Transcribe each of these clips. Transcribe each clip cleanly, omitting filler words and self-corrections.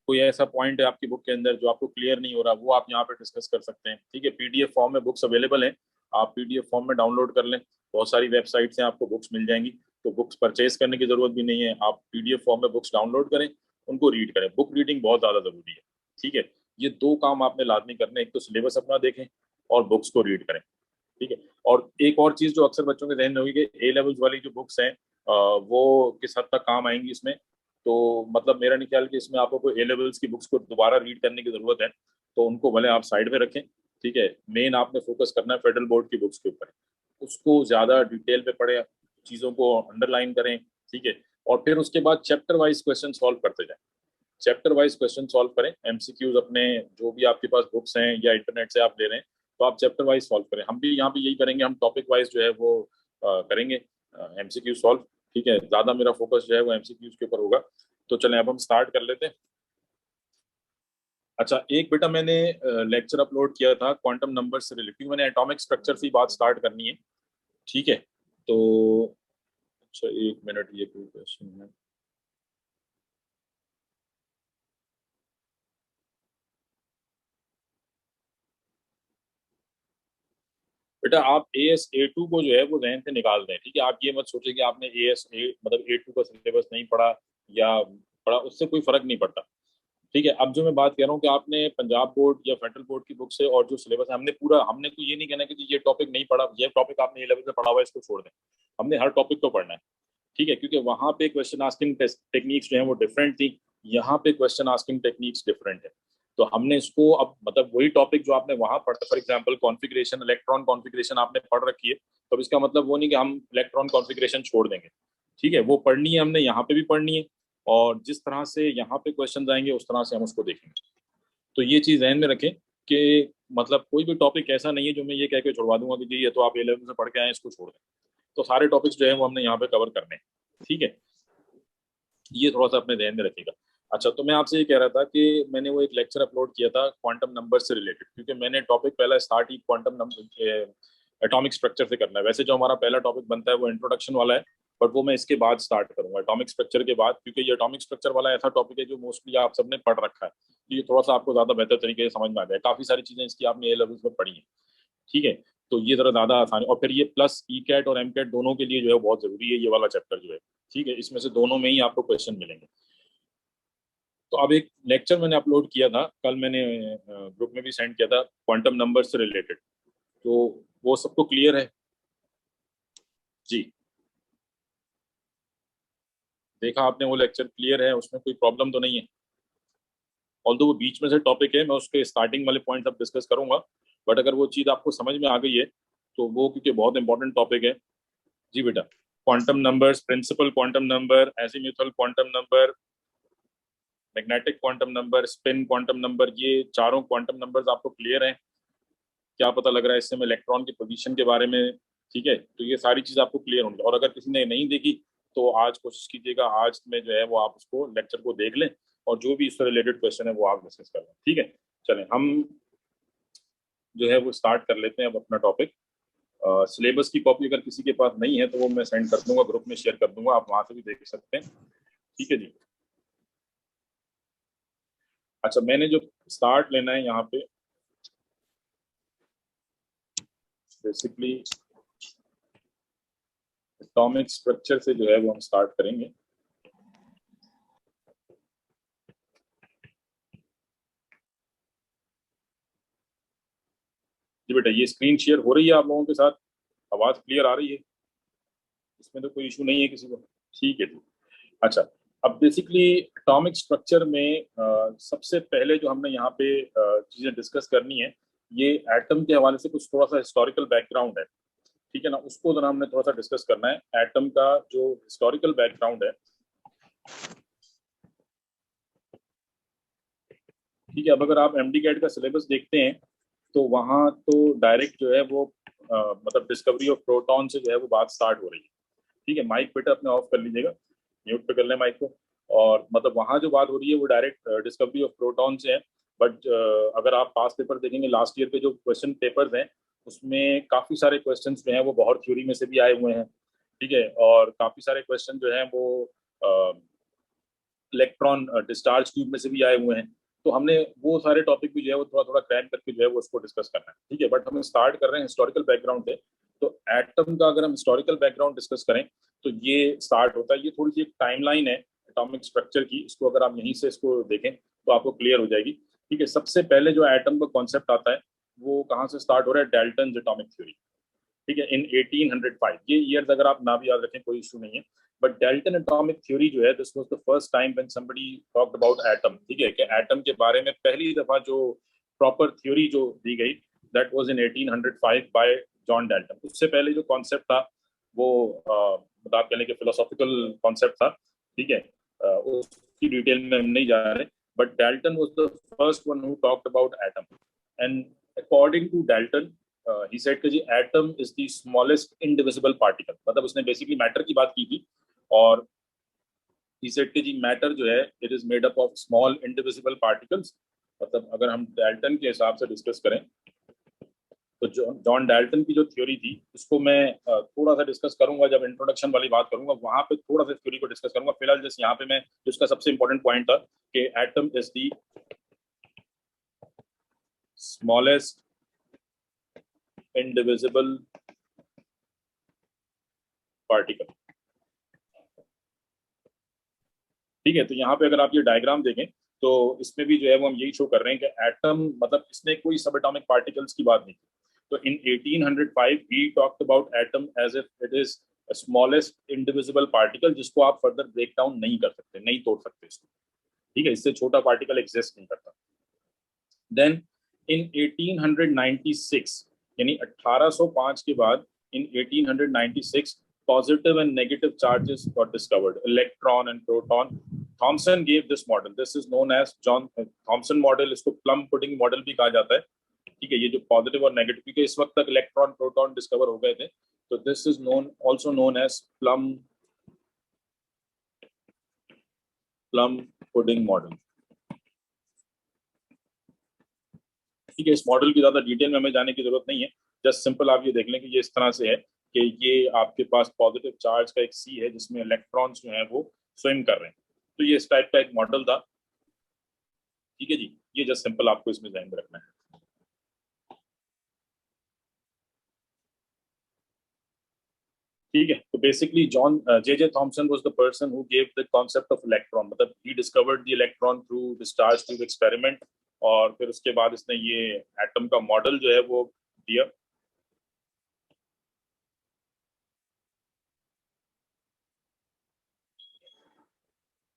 कोई ऐसा पॉइंट है आपकी बुक के अंदर जो आपको क्लियर नहीं हो रहा, वो आप यहाँ पे डिस्कस कर सकते हैं। ठीक है, पीडीएफ फॉर्म में बुक्स अवेलेबल हैं, आप पीडीएफ फॉर्म में डाउनलोड कर लें। बहुत सारी वेबसाइट्स हैं, आपको बुक्स मिल जाएंगी, तो बुक्स परचेज करने की जरूरत भी नहीं है। आप पीडीएफ फॉर्म में बुक्स डाउनलोड करें, उनको रीड करें। बुक रीडिंग बहुत ज्यादा जरूरी है। ठीक है, ये दो काम आपने लाजमी करने, एक तो सिलेबस अपना देखें और बुक्स को रीड करें। ठीक है, और एक और चीज जो अक्सर बच्चों के जहन में होगी कि ए लेवल्स वाली जो बुक्स हैं वो किस हद तक काम आएंगी इसमें। तो मतलब मेरा नहीं ख्याल कि इसमें आपको कोई ए लेवल्स की बुक्स को दोबारा रीड करने की जरूरत है, तो उनको भले आप साइड में रखें। ठीक है, मेन आपने फोकस करना है फेडरल बोर्ड की बुक्स के ऊपर, उसको ज्यादा डिटेल पे पढ़े, चीजों को अंडरलाइन करें। ठीक है, और फिर उसके बाद चैप्टर वाइज क्वेश्चन सॉल्व करते जाएं। चैप्टर वाइज क्वेश्चन सॉल्व करें, एमसीक्यूज अपने जो भी आपके पास बुक्स हैं या इंटरनेट से आप ले रहे हैं, तो आप चैप्टर वाइज सॉल्व करें। हम भी यहाँ पे यही करेंगे, हम टॉपिक वाइज जो है वो करेंगे एमसीक्यू सॉल्व। ठीक है, ज्यादा मेरा फोकस जो है वो एमसीक्यूज के ऊपर होगा। तो चलें अब हम स्टार्ट कर लेते हैं। अच्छा, एक बेटा मैंने लेक्चर अपलोड किया था क्वांटम नंबर से रिलेटेड, मैंने एटॉमिक स्ट्रक्चर से बात स्टार्ट करनी है। ठीक है, तो अच्छा एक मिनट, ये कोई क्वेश्चन है? बेटा आप AS A2 को जो है वो जहन से निकाल दें। ठीक है, आप ये मत सोचिए कि आपने मतलब A2 का सिलेबस नहीं पढ़ा या पढ़ा, उससे कोई फर्क नहीं पड़ता। ठीक है, अब जो मैं बात कह रहा हूँ कि आपने पंजाब बोर्ड या फेडरल बोर्ड की बुक से और जो सिलेबस है, हमने पूरा, हमने तो ये नहीं कहना कि जी ये टॉपिक नहीं पढ़ा, ये टॉपिक आपने ये लेवल से पढ़ा हुआ है, इसको छोड़ दें। हमने हर टॉपिक को पढ़ना है। ठीक है, क्योंकि वहां पे क्वेश्चन आस्किंग टेक्निक्स जो है वो डिफरेंट थी, यहाँ पे क्वेश्चन आस्किंग टेक्निक्स डिफरेंट है। तो हमने इसको अब मतलब वही टॉपिक जो आपने वहां पढ़ा, for example configuration, electron configuration आपने पढ़ रखी है, तो इसका मतलब वो नहीं कि हम इलेक्ट्रॉन कॉन्फ़िगरेशन छोड़ देंगे। ठीक है, वो पढ़नी है हमने, यहाँ पे भी पढ़नी है, और जिस तरह से यहाँ पे क्वेश्चन आएंगे उस तरह से हम उसको देखेंगे। तो ये चीज ध्यान में रखें कि मतलब कोई भी टॉपिक ऐसा नहीं है जो मैं ये कह के छुड़वा दूंगा कि जी ये तो आप A11 से पढ़ के आए, इसको छोड़ दें। तो सारे टॉपिक्स जो है वो हमने यहाँ पे कवर करने हैं। ठीक है, ये थोड़ा सा अपने ध्यान में रखिएगा। अच्छा, तो मैं आपसे ये कह रहा था कि मैंने वो एक लेक्चर अपलोड किया था क्वांटम नंबर से रिलेटेड, क्योंकि मैंने टॉपिक पहला स्टार्ट ही क्वांटम नंबर एटॉमिक स्ट्रक्चर से करना है। वैसे जो हमारा पहला टॉपिक बनता है वो इंट्रोडक्शन वाला है, बट वो मैं इसके बाद स्टार्ट करूंगा एटॉमिक स्ट्रक्चर के बाद, क्योंकि ये एटॉमिक स्ट्रक्चर वाला ऐसा टॉपिक है जो मोस्टली आप सबने पढ़ रखा है, तो ये थोड़ा सा आपको ज्यादा बेहतर तरीके से समझ में आ जाए। काफी सारी चीजें इसकी आपने A लेवल्स में पढ़ी है। ठीक है, तो ये जरा ज्यादा आसान है, और फिर ये प्लस ई कैट और एम कैट दोनों के लिए जो है बहुत जरूरी है ये वाला चैप्टर जो है। ठीक है, इसमें से दोनों में ही आपको क्वेश्चन मिलेंगे। तो अब एक लेक्चर मैंने अपलोड किया था कल, मैंने ग्रुप में भी सेंड किया था क्वांटम नंबर से रिलेटेड, तो वो सबको क्लियर है? जी, देखा आपने वो लेक्चर, क्लियर है, उसमें कोई प्रॉब्लम तो नहीं है? ऑल्दो वो बीच में से टॉपिक है, मैं उसके स्टार्टिंग वाले पॉइंट अब डिस्कस करूंगा, बट अगर वो चीज़ आपको समझ में आ गई है तो वो, क्योंकि बहुत इंपॉर्टेंट टॉपिक है। जी बेटा, quantum numbers, principal quantum number, azimuthal quantum number, magnetic quantum number, spin quantum number, ये चारों क्वांटम नंबर्स आपको क्लियर हैं? क्या पता लग रहा है इससे में इलेक्ट्रॉन की पोजीशन के बारे में? ठीक है, तो ये सारी चीज आपको क्लियर होंगी, और अगर किसी ने नहीं देखी तो आज कोशिश कीजिएगा, आज में जो है वो आप उसको लेक्चर को देख लें, और जो भी इससे रिलेटेड क्वेश्चन है वो आप डिस्कस कर लें। ठीक है, चलें हम जो है वो स्टार्ट कर लेते हैं अब अपना टॉपिक। सिलेबस की कॉपी अगर किसी के पास नहीं है तो वो मैं सेंड कर दूंगा, ग्रुप में शेयर कर दूंगा, आप वहां से भी देख सकते हैं। ठीक है जी। अच्छा, मैंने जो स्टार्ट लेना है यहाँ पे, बेसिकली एटॉमिक स्ट्रक्चर से जो है वो हम स्टार्ट करेंगे। जी बेटा, ये स्क्रीन शेयर हो रही है आप लोगों के साथ? आवाज क्लियर आ रही है? इसमें तो कोई इशू नहीं है किसी को? ठीक है जी। अच्छा, अब बेसिकली एटॉमिक स्ट्रक्चर में सबसे पहले जो हमने यहाँ पे चीजें डिस्कस करनी है, ये एटम के हवाले से कुछ थोड़ा सा हिस्टोरिकल बैकग्राउंड है। ठीक है ना, उसको जरा हमने थोड़ा सा डिस्कस करना है, एटम का जो हिस्टोरिकल बैकग्राउंड है। ठीक है, अब अगर आप एमडी कैट का सिलेबस देखते हैं तो वहाँ तो डायरेक्ट जो है वो मतलब डिस्कवरी ऑफ प्रोटॉन से जो है वो बात स्टार्ट हो रही है। ठीक है, माइक बेटा अपने ऑफ कर लीजिएगा, म्यूट पे कर लें माइक को। और मतलब वहाँ जो बात हो रही है वो डायरेक्ट डिस्कवरी ऑफ प्रोटॉन से है। बट अगर आप पास पेपर देखेंगे, लास्ट ईयर के जो क्वेश्चन पेपर्स हैं उसमें काफ़ी सारे क्वेश्चन जो हैं वो बहुत थ्योरी में से भी आए हुए हैं। ठीक है, और काफ़ी सारे क्वेश्चन जो हैं वो इलेक्ट्रॉन डिस्चार्ज ट्यूब में से भी आए हुए हैं। तो हमने वो सारे टॉपिक भी जो है वो थोड़ा थोड़ा क्रैम करके जो है वो उसको डिस्कस करना है, ठीक है। बट हम स्टार्ट कर रहे हैं हिस्टोरिकल बैकग्राउंड से। तो एटम का अगर हम हिस्टोरिकल बैकग्राउंड डिस्कस करें तो ये स्टार्ट होता है, ये थोड़ी सी एक टाइमलाइन है एटॉमिक स्ट्रक्चर की, इसको अगर आप यहीं से इसको देखें तो आपको क्लियर हो जाएगी, ठीक है। सबसे पहले जो एटम का कॉन्सेप्ट आता है वो कहाँ से स्टार्ट हो रहा है, डाल्टन एटॉमिक थ्योरी, ठीक है, इन 1805। ये ईयर्स अगर आप ना भी याद रखें कोई इशू नहीं है। बट डाल्टन एटॉमिक थ्योरी जो है, this was the first time when somebody talked about atom, ठीक है, कि एटम के बारे में पहली दफा जो प्रॉपर थ्योरी जो दी गई, that was in 1805 bye John Dalton. उससे पहले जो कॉन्सेप्ट था वो मतलब आप कह लें कि फिलोसॉफिकल कॉन्सेप्ट था, ठीक है। उसकी डिटेल में हम नहीं जा रहे, but Dalton was the first one who talked about atom. And according to Dalton he said कि जी atom is the smallest indivisible particle, मतलब उसने बेसिकली मैटर की बात की थी। और ही सेड कि जी मैटर जो है it is made up of small indivisible particles. मतलब अगर हम डाल्टन के हिसाब से डिस्कस करें तो जॉन डाल्टन की जो थ्योरी थी उसको मैं थोड़ा सा डिस्कस करूंगा, जब इंट्रोडक्शन वाली बात करूंगा वहां पे थोड़ा सा थ्योरी को डिस्कस करूंगा। फिलहाल जैसे यहाँ पे मैं जिसका सबसे इंपॉर्टेंट पॉइंट था कि atom is the smallest indivisible particle, ठीक है। तो यहाँ पे अगर आप ये डायग्राम देखें तो इसमें भी जो है वो हम यही शो कर रहे हैं कि एटम मतलब इसने कोई सब एटॉमिक पार्टिकल्स की बात नहीं की। तो in 1805 he talked about atom as if it is smallest indivisible particle, जिसको आप फर्दर ब्रेक डाउन नहीं कर सकते, नहीं तोड़ सकते इसको, ठीक है। इससे छोटा पार्टिकल एग्जिस्ट नहीं करता। देन इन 1896 यानी 1805 के बाद इन 1896 positive and negative charges got discovered, electron and proton. Thomson gave this model, this is known as John Thomson model, इसको plum pudding model भी कहा जाता है, ठीक है। ये जो पॉजिटिव और नेगेटिव, क्योंकि इस वक्त तक इलेक्ट्रॉन प्रोटॉन डिस्कवर हो गए थे, तो this is known also known as plum pudding model, ठीक है। इस मॉडल की ज्यादा डिटेल में हमें जाने की जरूरत नहीं है, जस्ट सिंपल आप ये देख लें कि ये इस तरह से है कि ये आपके पास पॉजिटिव चार्ज का एक सी है जिसमें इलेक्ट्रॉन्स जो है वो स्विम कर रहे हैं। तो ये इस टाइप का एक मॉडल था, ठीक है जी। ये जस्ट सिंपल आपको इसमें ध्यान में रखना है, ठीक है। तो basically John J Thomson was the person who gave the concept of electron, मतलब he discovered the electron through discharge tube experiment. और फिर उसके बाद इसने ये एटम का मॉडल जो है वो दिया,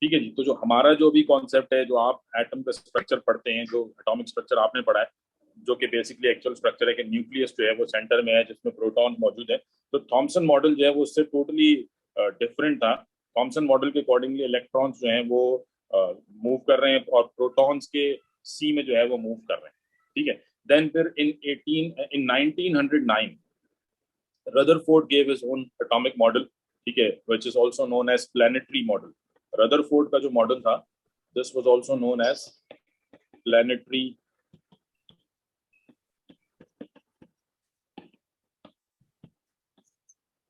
ठीक है जी। तो जो हमारा जो भी कॉन्सेप्ट है, जो आप एटम का स्ट्रक्चर पढ़ते हैं, जो एटॉमिक स्ट्रक्चर आपने पढ़ा है, जो कि बेसिकली एक्चुअल स्ट्रक्चर है कि न्यूक्लियस जो है वो सेंटर में है जिसमें प्रोटॉन मौजूद है। तो थॉमसन मॉडल जो है वो उससे टोटली डिफरेंट था। थॉमसन मॉडल के अकॉर्डिंगली इलेक्ट्रॉन्स जो हैं वो मूव कर रहे हैं और प्रोटॉन्स के सी में जो है वो मूव कर रहे हैं, ठीक है। देन फिर in 1909 Rutherford gave his own atomic model, ठीक है, which is also known as planetary model. Rutherford का जो मॉडल था, this was also known as planetary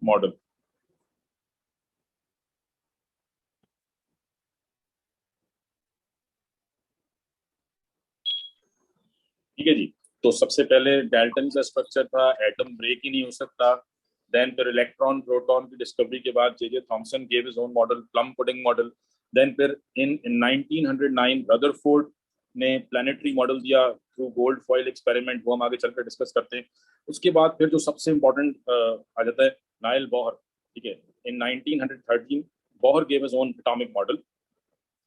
model, ठीक है जी। तो सबसे पहले डाल्टन का स्ट्रक्चर था, एटम ब्रेक ही नहीं हो सकता। देन फिर इलेक्ट्रॉन प्रोटॉन की डिस्कवरी के बाद J Thomson gave his own model, plum pudding model. Then फिर इन 1909 रदरफोर्ड ने प्लानिटरी मॉडल दिया थ्रू गोल्ड फॉइल एक्सपेरिमेंट, वो हम आगे चलकर डिस्कस करते हैं। उसके बाद फिर जो सबसे इंपॉर्टेंट आ जाता है नाइल बॉहर, ठीक है। In 1913 Bohr gave his own atomic model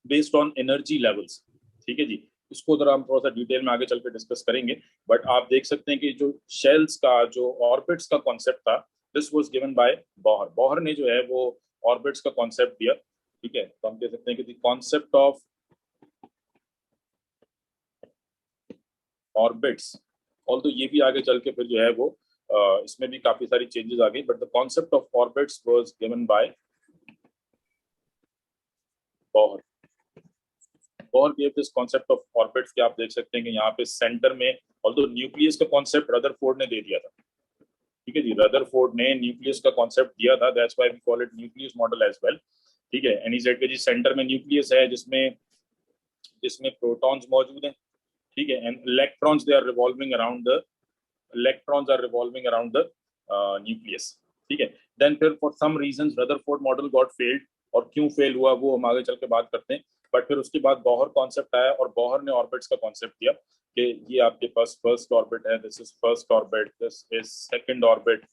based on energy levels, ठीक है जी। इसको जरा हम थोड़ा सा डिटेल में आगे चल के डिस्कस करेंगे। बट आप देख सकते हैं कि जो शेल्स का जो ऑर्बिट्स का कॉन्सेप्ट था, दिस वाज गिवन बाय बॉहर। बॉहर ने जो है वो ऑर्बिट्स का कॉन्सेप्ट दिया, ठीक है। तो हम कह सकते हैं कि the concept of orbits, all तो ये भी आगे चल के फिर जो है वो इसमें भी काफी सारी चेंजेस आ गई, but the concept of orbits was given by Bohr. और give this concept of orbits के आप देख सकते हैं कि यहाँ पे सेंटर में, ऑल्दो न्यूक्लियस का कॉन्सेप्ट रदरफोर्ड ने दे दिया था, ठीक है जी। रदरफोर्ड ने न्यूक्लियस का कॉन्सेप्ट दिया था, that's why we call it nucleus model as well. ठीक है। NEZ के जी सेंटर में न्यूक्लियस है जिसमें जिसमें प्रोटॉन्स मौजूद हैं, ठीक है, and electrons they are revolving around the electrons are revolving around the nucleus, ठीक है। देन फिर for some reasons Rutherford model got failed, और क्यों फेल हुआ वो हम आगे चल के बात करते हैं। बट फिर उसके बाद बॉहर कॉन्सेप्ट आया और बॉहर ने ऑर्बिट्स का कॉन्सेप्ट दिया कि ये आपके पास फर्स्ट ऑर्बिट है, this is first orbit, this is second orbit.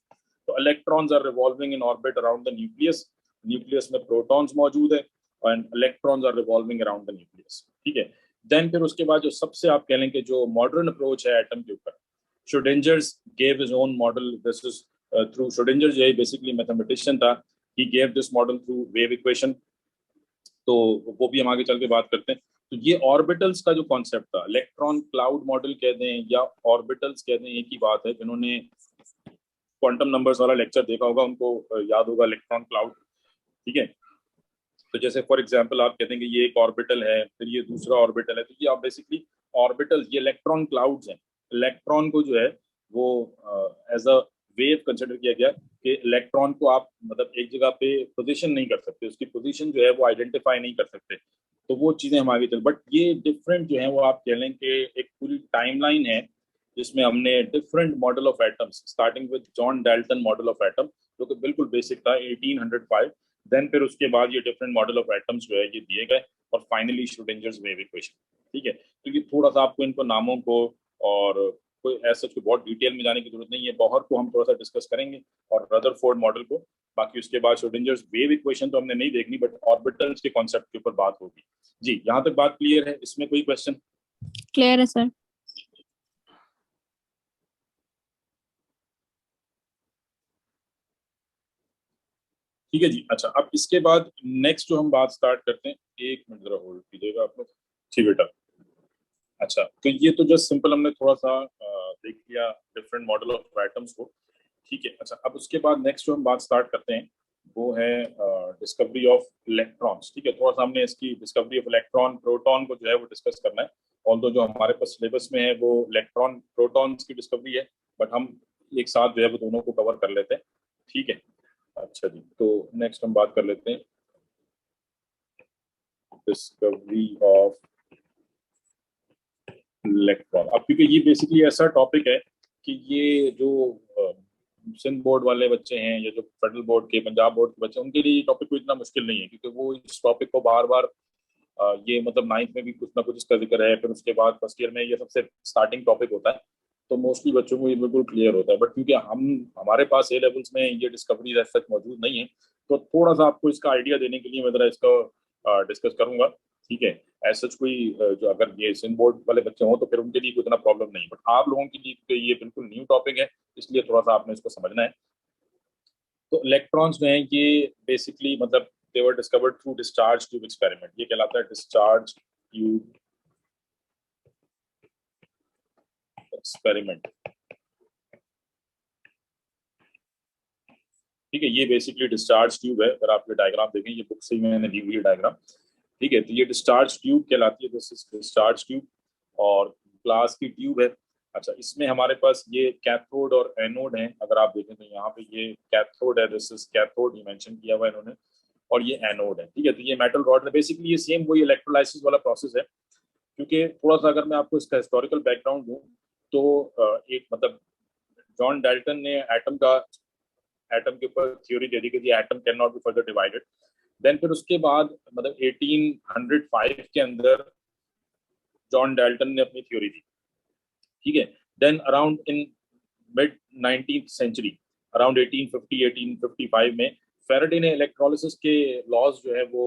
तो electrons are revolving in orbit around the nucleus, nucleus में प्रोटॉन्स मौजूद है and electrons are revolving around the nucleus, ठीक है। देन फिर उसके बाद जो सबसे आप कह लेंगे जो मॉडर्न अप्रोच है एटम के ऊपर, Schrödinger's gave his own model. This is through Schrödinger जो है basically mathematician था. He gave this model through wave equation. तो वो भी हम आगे चल के बात करते हैं। तो ये ऑर्बिटल्स का जो कॉन्सेप्ट था, इलेक्ट्रॉन क्लाउड मॉडल कह दें या ऑर्बिटल्स कह दें, एक ही बात है। जिन्होंने क्वांटम नंबर्स वाला लेक्चर देखा होगा उनको याद होगा इलेक्ट्रॉन क्लाउड, ठीक है। तो जैसे फॉर एग्जांपल आप कहते हैं कि ये एक ऑर्बिटल है, फिर ये दूसरा ऑर्बिटल है, तो ये आप बेसिकली ऑर्बिटल्स, ये इलेक्ट्रॉन क्लाउड्स हैं। इलेक्ट्रॉन को जो है वो एज अ वेव कंसिडर किया गया कि इलेक्ट्रॉन को आप मतलब एक जगह पे पोजीशन नहीं कर सकते, उसकी पोजीशन जो है वो आइडेंटिफाई नहीं कर सकते। तो वो चीजें हम आगे चल, बट ये डिफरेंट जो है वो आप कह लें कि एक पूरी टाइमलाइन है जिसमें हमने different model of atoms, starting with John Dalton model of atom जो कि बिल्कुल बेसिक था 1805। देन फिर उसके बाद ये डिफरेंट मॉडल ऑफ एटम्स जो है ये दिए गए, और फाइनली श्रोडिंजर्स वेव इक्वेशन, ठीक है। तो ये थोड़ा सा आपको इनको नामों को और कोई ऐसा कोई बहुत डिटेल में जाने की जरूरत नहीं है। बॉहर को हम थोड़ा सा डिस्कस करेंगे और रदरफोर्ड मॉडल को, बाकी उसके बाद श्रोडिंजर्स वेव इक्वेशन तो हमने नहीं देखनी, बट ऑर्बिटल्स के कॉन्सेप्ट के ऊपर बात होगी। जी, यहाँ तक बात क्लियर है? इसमें कोई क्वेश्चन? क्लियर है सर। ठीक है जी। अच्छा, अब इसके बाद नेक्स्ट जो हम बात स्टार्ट करते हैं, एक मिनट जरा होल्ड कीजिएगा आप लोग। जी बेटा। अच्छा, तो ये तो जस्ट सिंपल हमने थोड़ा सा देख लिया डिफरेंट मॉडल ऑफ एटम्स को, ठीक है। अच्छा, अब उसके बाद नेक्स्ट जो हम बात स्टार्ट करते हैं वो है डिस्कवरी ऑफ इलेक्ट्रॉन्स, ठीक है। थोड़ा सा हमने इसकी डिस्कवरी ऑफ इलेक्ट्रॉन प्रोटॉन को जो है वो डिस्कस करना है। ऑल्दो जो हमारे पास सिलेबस में है वो इलेक्ट्रॉन प्रोटॉन्स की डिस्कवरी है, बट हम एक साथ जो है वो दोनों को कवर कर लेते हैं, ठीक है। अच्छा जी, तो नेक्स्ट हम बात कर लेते हैं डिस्कवरी ऑफ इलेक्ट्रॉन। अब क्योंकि ये बेसिकली ऐसा टॉपिक है कि ये जो सिंध बोर्ड वाले बच्चे हैं या जो फेडरल बोर्ड के, पंजाब बोर्ड के बच्चे, उनके लिए टॉपिक को इतना मुश्किल नहीं है, क्योंकि वो इस टॉपिक को बार बार ये मतलब नाइन्थ में भी कुछ ना कुछ इसका जिक्र है, फिर उसके बाद फर्स्ट ईयर में ये सबसे स्टार्टिंग टॉपिक होता है, तो मोस्टली बच्चों को ये बिल्कुल क्लियर होता है। बट क्योंकि हमारे पास ए लेवल्स में ये डिस्कवरी एज सच मौजूद नहीं है, तो थोड़ा सा आपको इसका आइडिया देने के लिए मैं जरा इसका डिस्कस करूंगा, ठीक है। एज सच कोई जो अगर ये सिंध बोर्ड वाले बच्चे हों तो फिर उनके लिए उतना प्रॉब्लम नहीं, बट आप लोगों के लिए ये बिल्कुल न्यू टॉपिक है, इसलिए थोड़ा सा आपने इसको समझना है। तो इलेक्ट्रॉन्स जो हैं ये बेसिकली मतलब they were discovered through discharge tube experiment, ये कहलाता है डिस्चार्ज ट्यूब एक्सपेरिमेंट, ठीक है। ये बेसिकली डिस्चार्ज ट्यूब है, अगर आप ये डायग्राम देखें, ये बुक से ही मैंने ली हुई है डायग्राम, ठीक है। तो ये डिस्चार्ज ट्यूब कहलाती है, दिस इज डिस्चार्ज ट्यूब, और ग्लास की ट्यूब है। अच्छा, इसमें हमारे पास ये कैथोड और एनोड है, अगर आप देखें तो यहाँ पे ये कैथोड है, दिस इज कैथोड, ये मेंशन किया हुआ है इन्होंने, और ये एनोड है, ठीक है। तो ये मेटल रॉड है, बेसिकली ये सेम वही इलेक्ट्रोलाइसिस वाला प्रोसेस है। क्योंकि थोड़ा सा अगर मैं आपको इसका हिस्टोरिकल बैकग्राउंड दूं तो एक मतलब जॉन डाल्टन ने एटम के ऊपर थ्योरी दे दी कि atom can not be further divided. Then फिर उसके बाद मतलब 1805 के अंदर जॉन डाल्टन ने अपनी थ्योरी दी, ठीक है। Then around in mid 19th century, around 1850 1855 में फेराडे ने इलेक्ट्रोलिसिस के लॉज जो है वो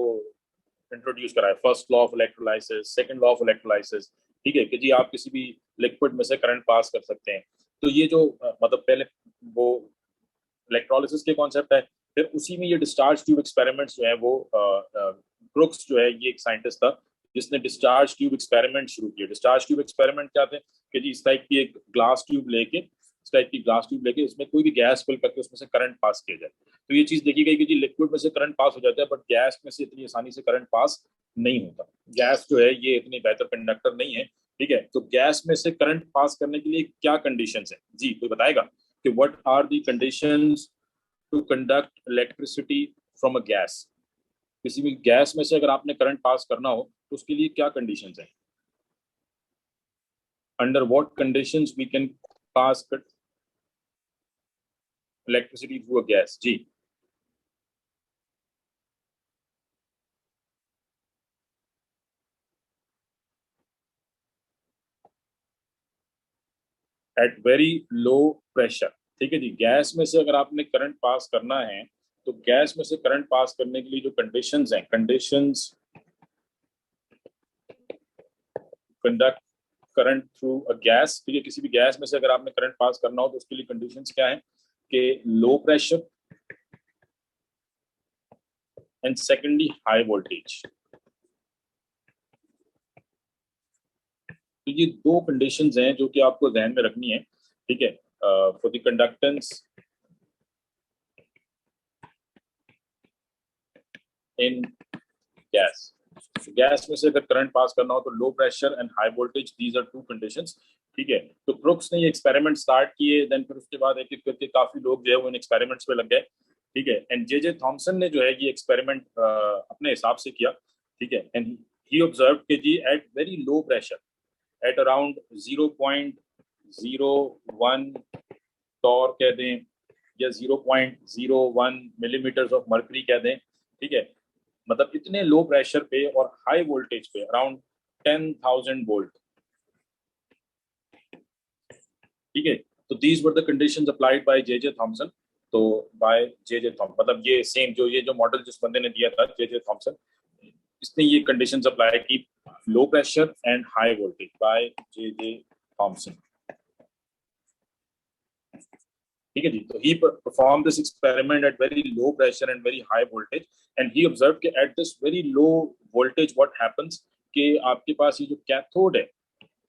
इंट्रोड्यूस कराया। First law of electrolysis, second law of electrolysis, ठीक है, कि जी आप किसी भी लिक्विड में से करंट पास कर सकते हैं। तो ये जो मतलब पहले वो इलेक्ट्रोलिसिस के कॉन्सेप्ट है, फिर उसी में ये डिस्चार्ज ट्यूब एक्सपेरिमेंट्स जो है वो क्रुक्स जो है ये एक साइंटिस्ट था जिसने डिस्चार्ज ट्यूब एक्सपेरिमेंट शुरू किए। डिस्चार्ज ट्यूब एक्सपेरिमेंट क्या थे कि जी इस टाइप की एक ग्लास ट्यूब लेके, इस टाइप की ग्लास ट्यूब लेके इसमें कोई भी गैस फिल करके उसमें से करंट पास किया जाए। तो ये चीज देखी गई कि जी लिक्विड में से करंट पास हो जाता है, बट गैस में से इतनी आसानी से करंट पास नहीं होता। गैस जो है ये इतनी बेहतर कंडक्टर नहीं है, ठीक है। तो गैस में से करंट पास करने के लिए क्या कंडीशंस है जी, कोई बताएगा कि what are the conditions to conduct electricity from a gas? किसी भी गैस में से अगर आपने करंट पास करना हो तो उसके लिए क्या कंडीशंस हैं? Under what conditions we can pass electricity through a gas? जी, एट वेरी लो प्रेशर। ठीक है जी, गैस में से अगर आपने करंट पास करना है तो गैस में से करंट पास करने के लिए जो कंडीशंस हैं, conditions conduct current through a gas. ठीक है, किसी भी गैस में से अगर आपने करंट पास करना हो तो उसके लिए कंडीशंस क्या है कि लो pressure and secondly high voltage. तो ये दो कंडीशंस हैं जो कि आपको ध्यान में रखनी है। ठीक है, for the conductance in gas. Gas में से अगर करंट पास करना हो तो low pressure and high voltage, these are two conditions. ठीक है, तो क्रुक्स ने ये एक्सपेरिमेंट स्टार्ट किए, देन फिर उसके बाद एक एक करके काफी लोग जो है वो इन एक्सपेरिमेंट्स में लग गए। ठीक है, एंड जे जे थॉमसन ने जो है ये एक्सपेरिमेंट अपने हिसाब से किया। ठीक है, एंड ही ऑब्जर्व के जी at very low pressure at around 0.01 torr कह दें या 0.01 मिलीमीटर ऑफ मर्करी कह दें। ठीक है, मतलब इतने लो प्रेशर पे और हाई वोल्टेज पे अराउंड 10,000 वोल्ट। ठीक है, तो these were the conditions applied by J J Thompson. तो बाय जे जे थॉमसन मतलब ये सेम जो ये जो मॉडल जिस बंदे ने दिया था जे जे थॉमसन, इसने ये कंडीशंस अप्लाई की, low pressure and high voltage by J J Thomson. ठीक है जी, तो he perform this experiment at very low pressure and very high voltage, and he observe कि at this very low voltage what happens कि आपके पास ये जो cathode है,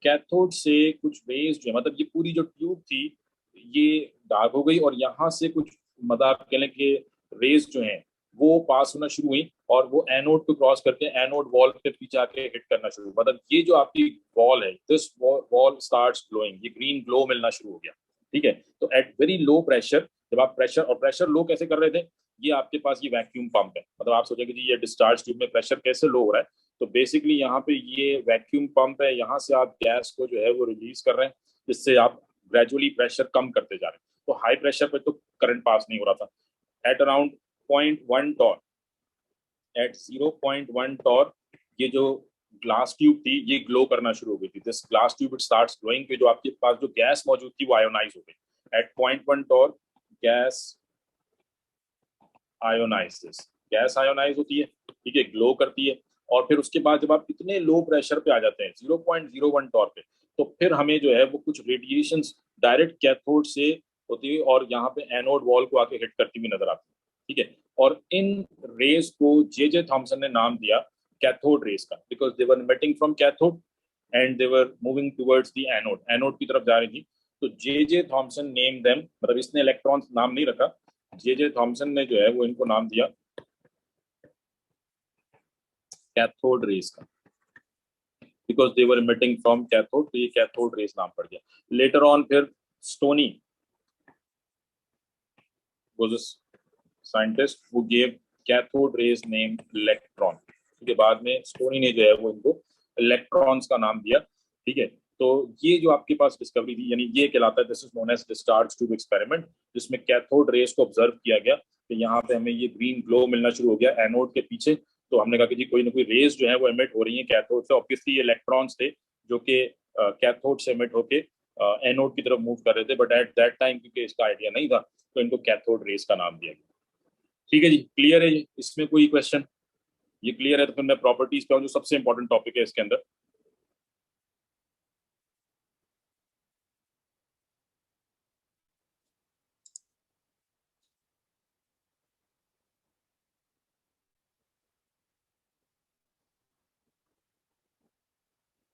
कैथोड से कुछ रेज जो है, मतलब ये पूरी जो ट्यूब थी ये डार्क हो गई और यहाँ से कुछ, मतलब आप कह लें कि रेज जो है वो पास होना शुरू हुई और वो एनोड को क्रॉस करके एनोड वॉल के पीछे आके हिट करना शुरू, मतलब ये जो आपकी वॉल है, दिस वॉल स्टार्ट्स ग्लोइंग, ये ग्रीन ग्लो मिलना शुरू हो गया। ठीक है, तो एट वेरी लो प्रेशर, जब आप प्रेशर, और प्रेशर लो कैसे कर रहे थे, ये आपके पास ये वैक्यूम पंप है, मतलब आप सोचेंगे जी ये डिस्चार्ज ट्यूब में प्रेशर कैसे लो हो रहा है, तो बेसिकली यहाँ पे ये वैक्यूम पंप है, यहाँ से आप गैस को जो है वो रिलीज कर रहे हैं, जिससे आप ग्रेजुअली प्रेशर कम करते जा रहे हैं। तो हाई प्रेशर पे तो करंट पास नहीं हो रहा था। At around 0.1 torr, at 0.1 torr, ये जो ग्लास ट्यूब थी ये ग्लो करना शुरू हो गई थी, this glass tube it starts glowing, कि जो आपके पास जो गैस मौजूद थी वो आयोनाइज हो गई। At 0.1 torr gas ionise, gas ionise होती है। ठीक है, ग्लो करती है, और फिर उसके बाद जब आप इतने लो प्रेशर पे आ जाते हैं 0.01 टॉर पे, तो फिर हमें जो है वो कुछ रेडिएशन डायरेक्ट कैथोड से होती है और यहाँ पे एनोड वॉल को आके हिट करती हुई नजर आती है। ठीक है, और इन रेज को जे जे थॉमसन ने नाम दिया कैथोड रेज का, because they were emitting from cathode and they were moving towards the anode, anode की तरफ जा रही थी। तो जे जे थॉमसन नेम देम, मतलब इसने इलेक्ट्रॉन नाम नहीं रखा, जे जे थॉमसन ने जो है वो इनको नाम दिया कैथोड रेज का, because they were emitting from cathode, तो ये कैथोड रेज नाम पड़ गया। लेटर ऑन फिर stony was a scientist who give cathode rays name electron. ठीक है, बाद में स्टोनी ने जो है वो इनको इलेक्ट्रॉन्स का नाम दिया। ठीक है, तो ये जो आपके पास डिस्कवरी थी, यानी ये कहलाता है, this is known as discharge tube experiment, जिसमें कैथोड रेज को ऑब्जर्व किया गया कि यहाँ पे हमें ये ग्रीन ग्लो मिलना शुरू हो गया एनोड के पीछे। तो हमने कहा कि जी कोई ना कोई रेज जो है वो एमिट हो रही है कैथोड से, ऑब्वियसली ये इलेक्ट्रॉन्स थे जो कि कैथोड से एमिट होके एनोड की तरफ मूव कर रहे थे, बट एट दैट टाइम क्योंकि इसका आइडिया नहीं था तो इनको कैथोड रेज का नाम दिया गया। ठीक है जी, क्लियर है, इसमें कोई क्वेश्चन? ये क्लियर है तो फिर मैं प्रॉपर्टीज पे आऊँ, जो सबसे इंपॉर्टेंट टॉपिक है इसके अंदर।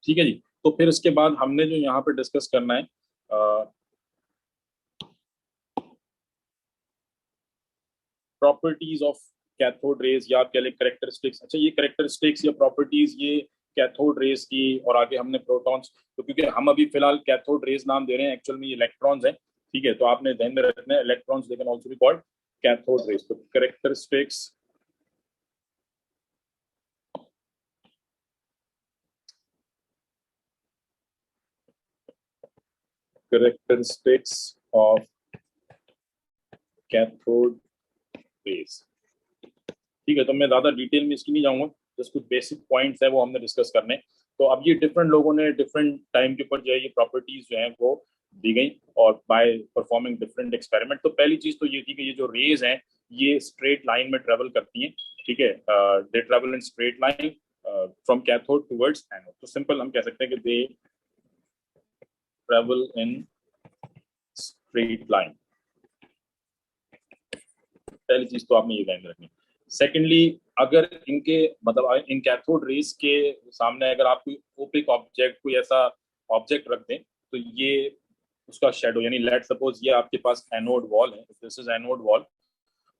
ठीक है जी, तो फिर इसके बाद हमने जो यहाँ पे डिस्कस करना है प्रॉपर्टीज ऑफ कैथोड रेज, या आप कह लें करेक्टरिस्टिक्स। अच्छा, ये करेक्टरिस्टिक्स या प्रॉपर्टीज ये कैथोड रेज की, और आगे हमने प्रोटॉन्स, तो क्योंकि हम अभी फिलहाल कैथोड रेज नाम दे रहे हैं, एक्चुअल में ये इलेक्ट्रॉन्स हैं। ठीक है, तो आपने ध्यान में रखना है electrons they can also be called cathode rays. तो characteristics characteristics of cathode rays। ठीक है, तो मैं ज्यादा डिटेल में इसकी नहीं जाऊंगा, जस्ट कुछ बेसिक पॉइंट्स है वो हमने डिस्कस करने। तो अब ये डिफरेंट लोगों ने डिफरेंट टाइम के ऊपर जो है ये प्रॉपर्टीज जो है वो दी गई, और बाय परफॉर्मिंग डिफरेंट एक्सपेरिमेंट। तो पहली चीज तो ये थी कि ये जो रेज हैं ये स्ट्रेट लाइन में ट्रेवल करती हैं। ठीक है, they travel in straight line from cathode towards anode. तो सिंपल हम कह सकते हैं कि they travel in straight line. पहली चीज तो आपने ये ध्यान रखनी। सेकेंडली, अगर इनके मतलब इन कैथोड रेज के सामने अगर आप कोई ओपिक ऑब्जेक्ट, कोई ऐसा ऑब्जेक्ट रख दें, तो ये उसका शेडो, यानी लेट सपोज ये आपके पास एनोड वॉल है, दिस इज एनोड वॉल,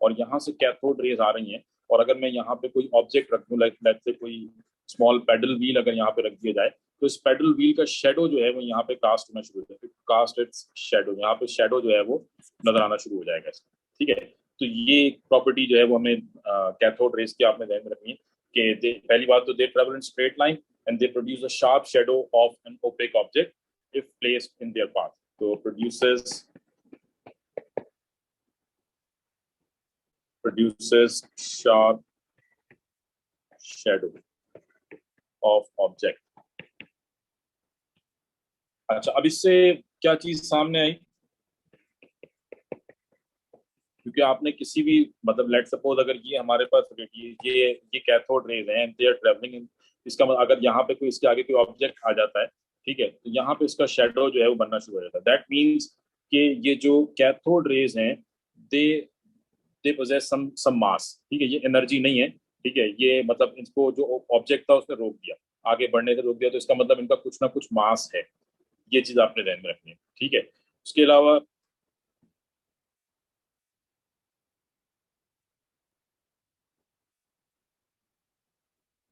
और यहाँ से कैथोड रेज आ रही हैं, और अगर मैं यहाँ पे कोई ऑब्जेक्ट रख दूं, लाइक लेट से कोई स्मॉल पेडल व्हील अगर यहाँ पे रख दिया जाए, तो इस पेडल व्हील का शेडो जो है वो यहाँ पे कास्ट होना शुरू हो जाएगा। कास्ट इट्स शेडो, यहाँ पे शेडो जो है वो नजर आना शुरू हो जाएगा। ठीक है, तो ये प्रॉपर्टी जो है वो हमें कैथोड रेज की आपने ध्यान में रखनी है कि पहली बात तो they travel in straight line and they produce a sharp shadow of an opaque object if placed in their path. तो produces sharp shadow of object। अच्छा, अब इससे क्या चीज सामने आई, क्योंकि आपने किसी भी मतलब लेट सपोज अगर ये हमारे पास ये कैथोड रेज हैं, दे आर ट्रेवलिंग इन, इसका मतलब अगर यहाँ पे कोई इसके आगे कोई ऑब्जेक्ट आ जाता है, ठीक है, तो यहाँ पे इसका शेडो जो है वो बनना शुरू हो जाता है। दैट मीन्स कि ये जो कैथोड रेज हैं दे दे पोजेस सम मास। ठीक है, ये एनर्जी नहीं है। ठीक है, ये मतलब इसको जो ऑब्जेक्ट था उसने रोक दिया, आगे बढ़ने से रोक दिया, तो इसका मतलब इनका कुछ ना कुछ मास है। ये चीज आपने ध्यान में रखनी है। ठीक है, उसके अलावा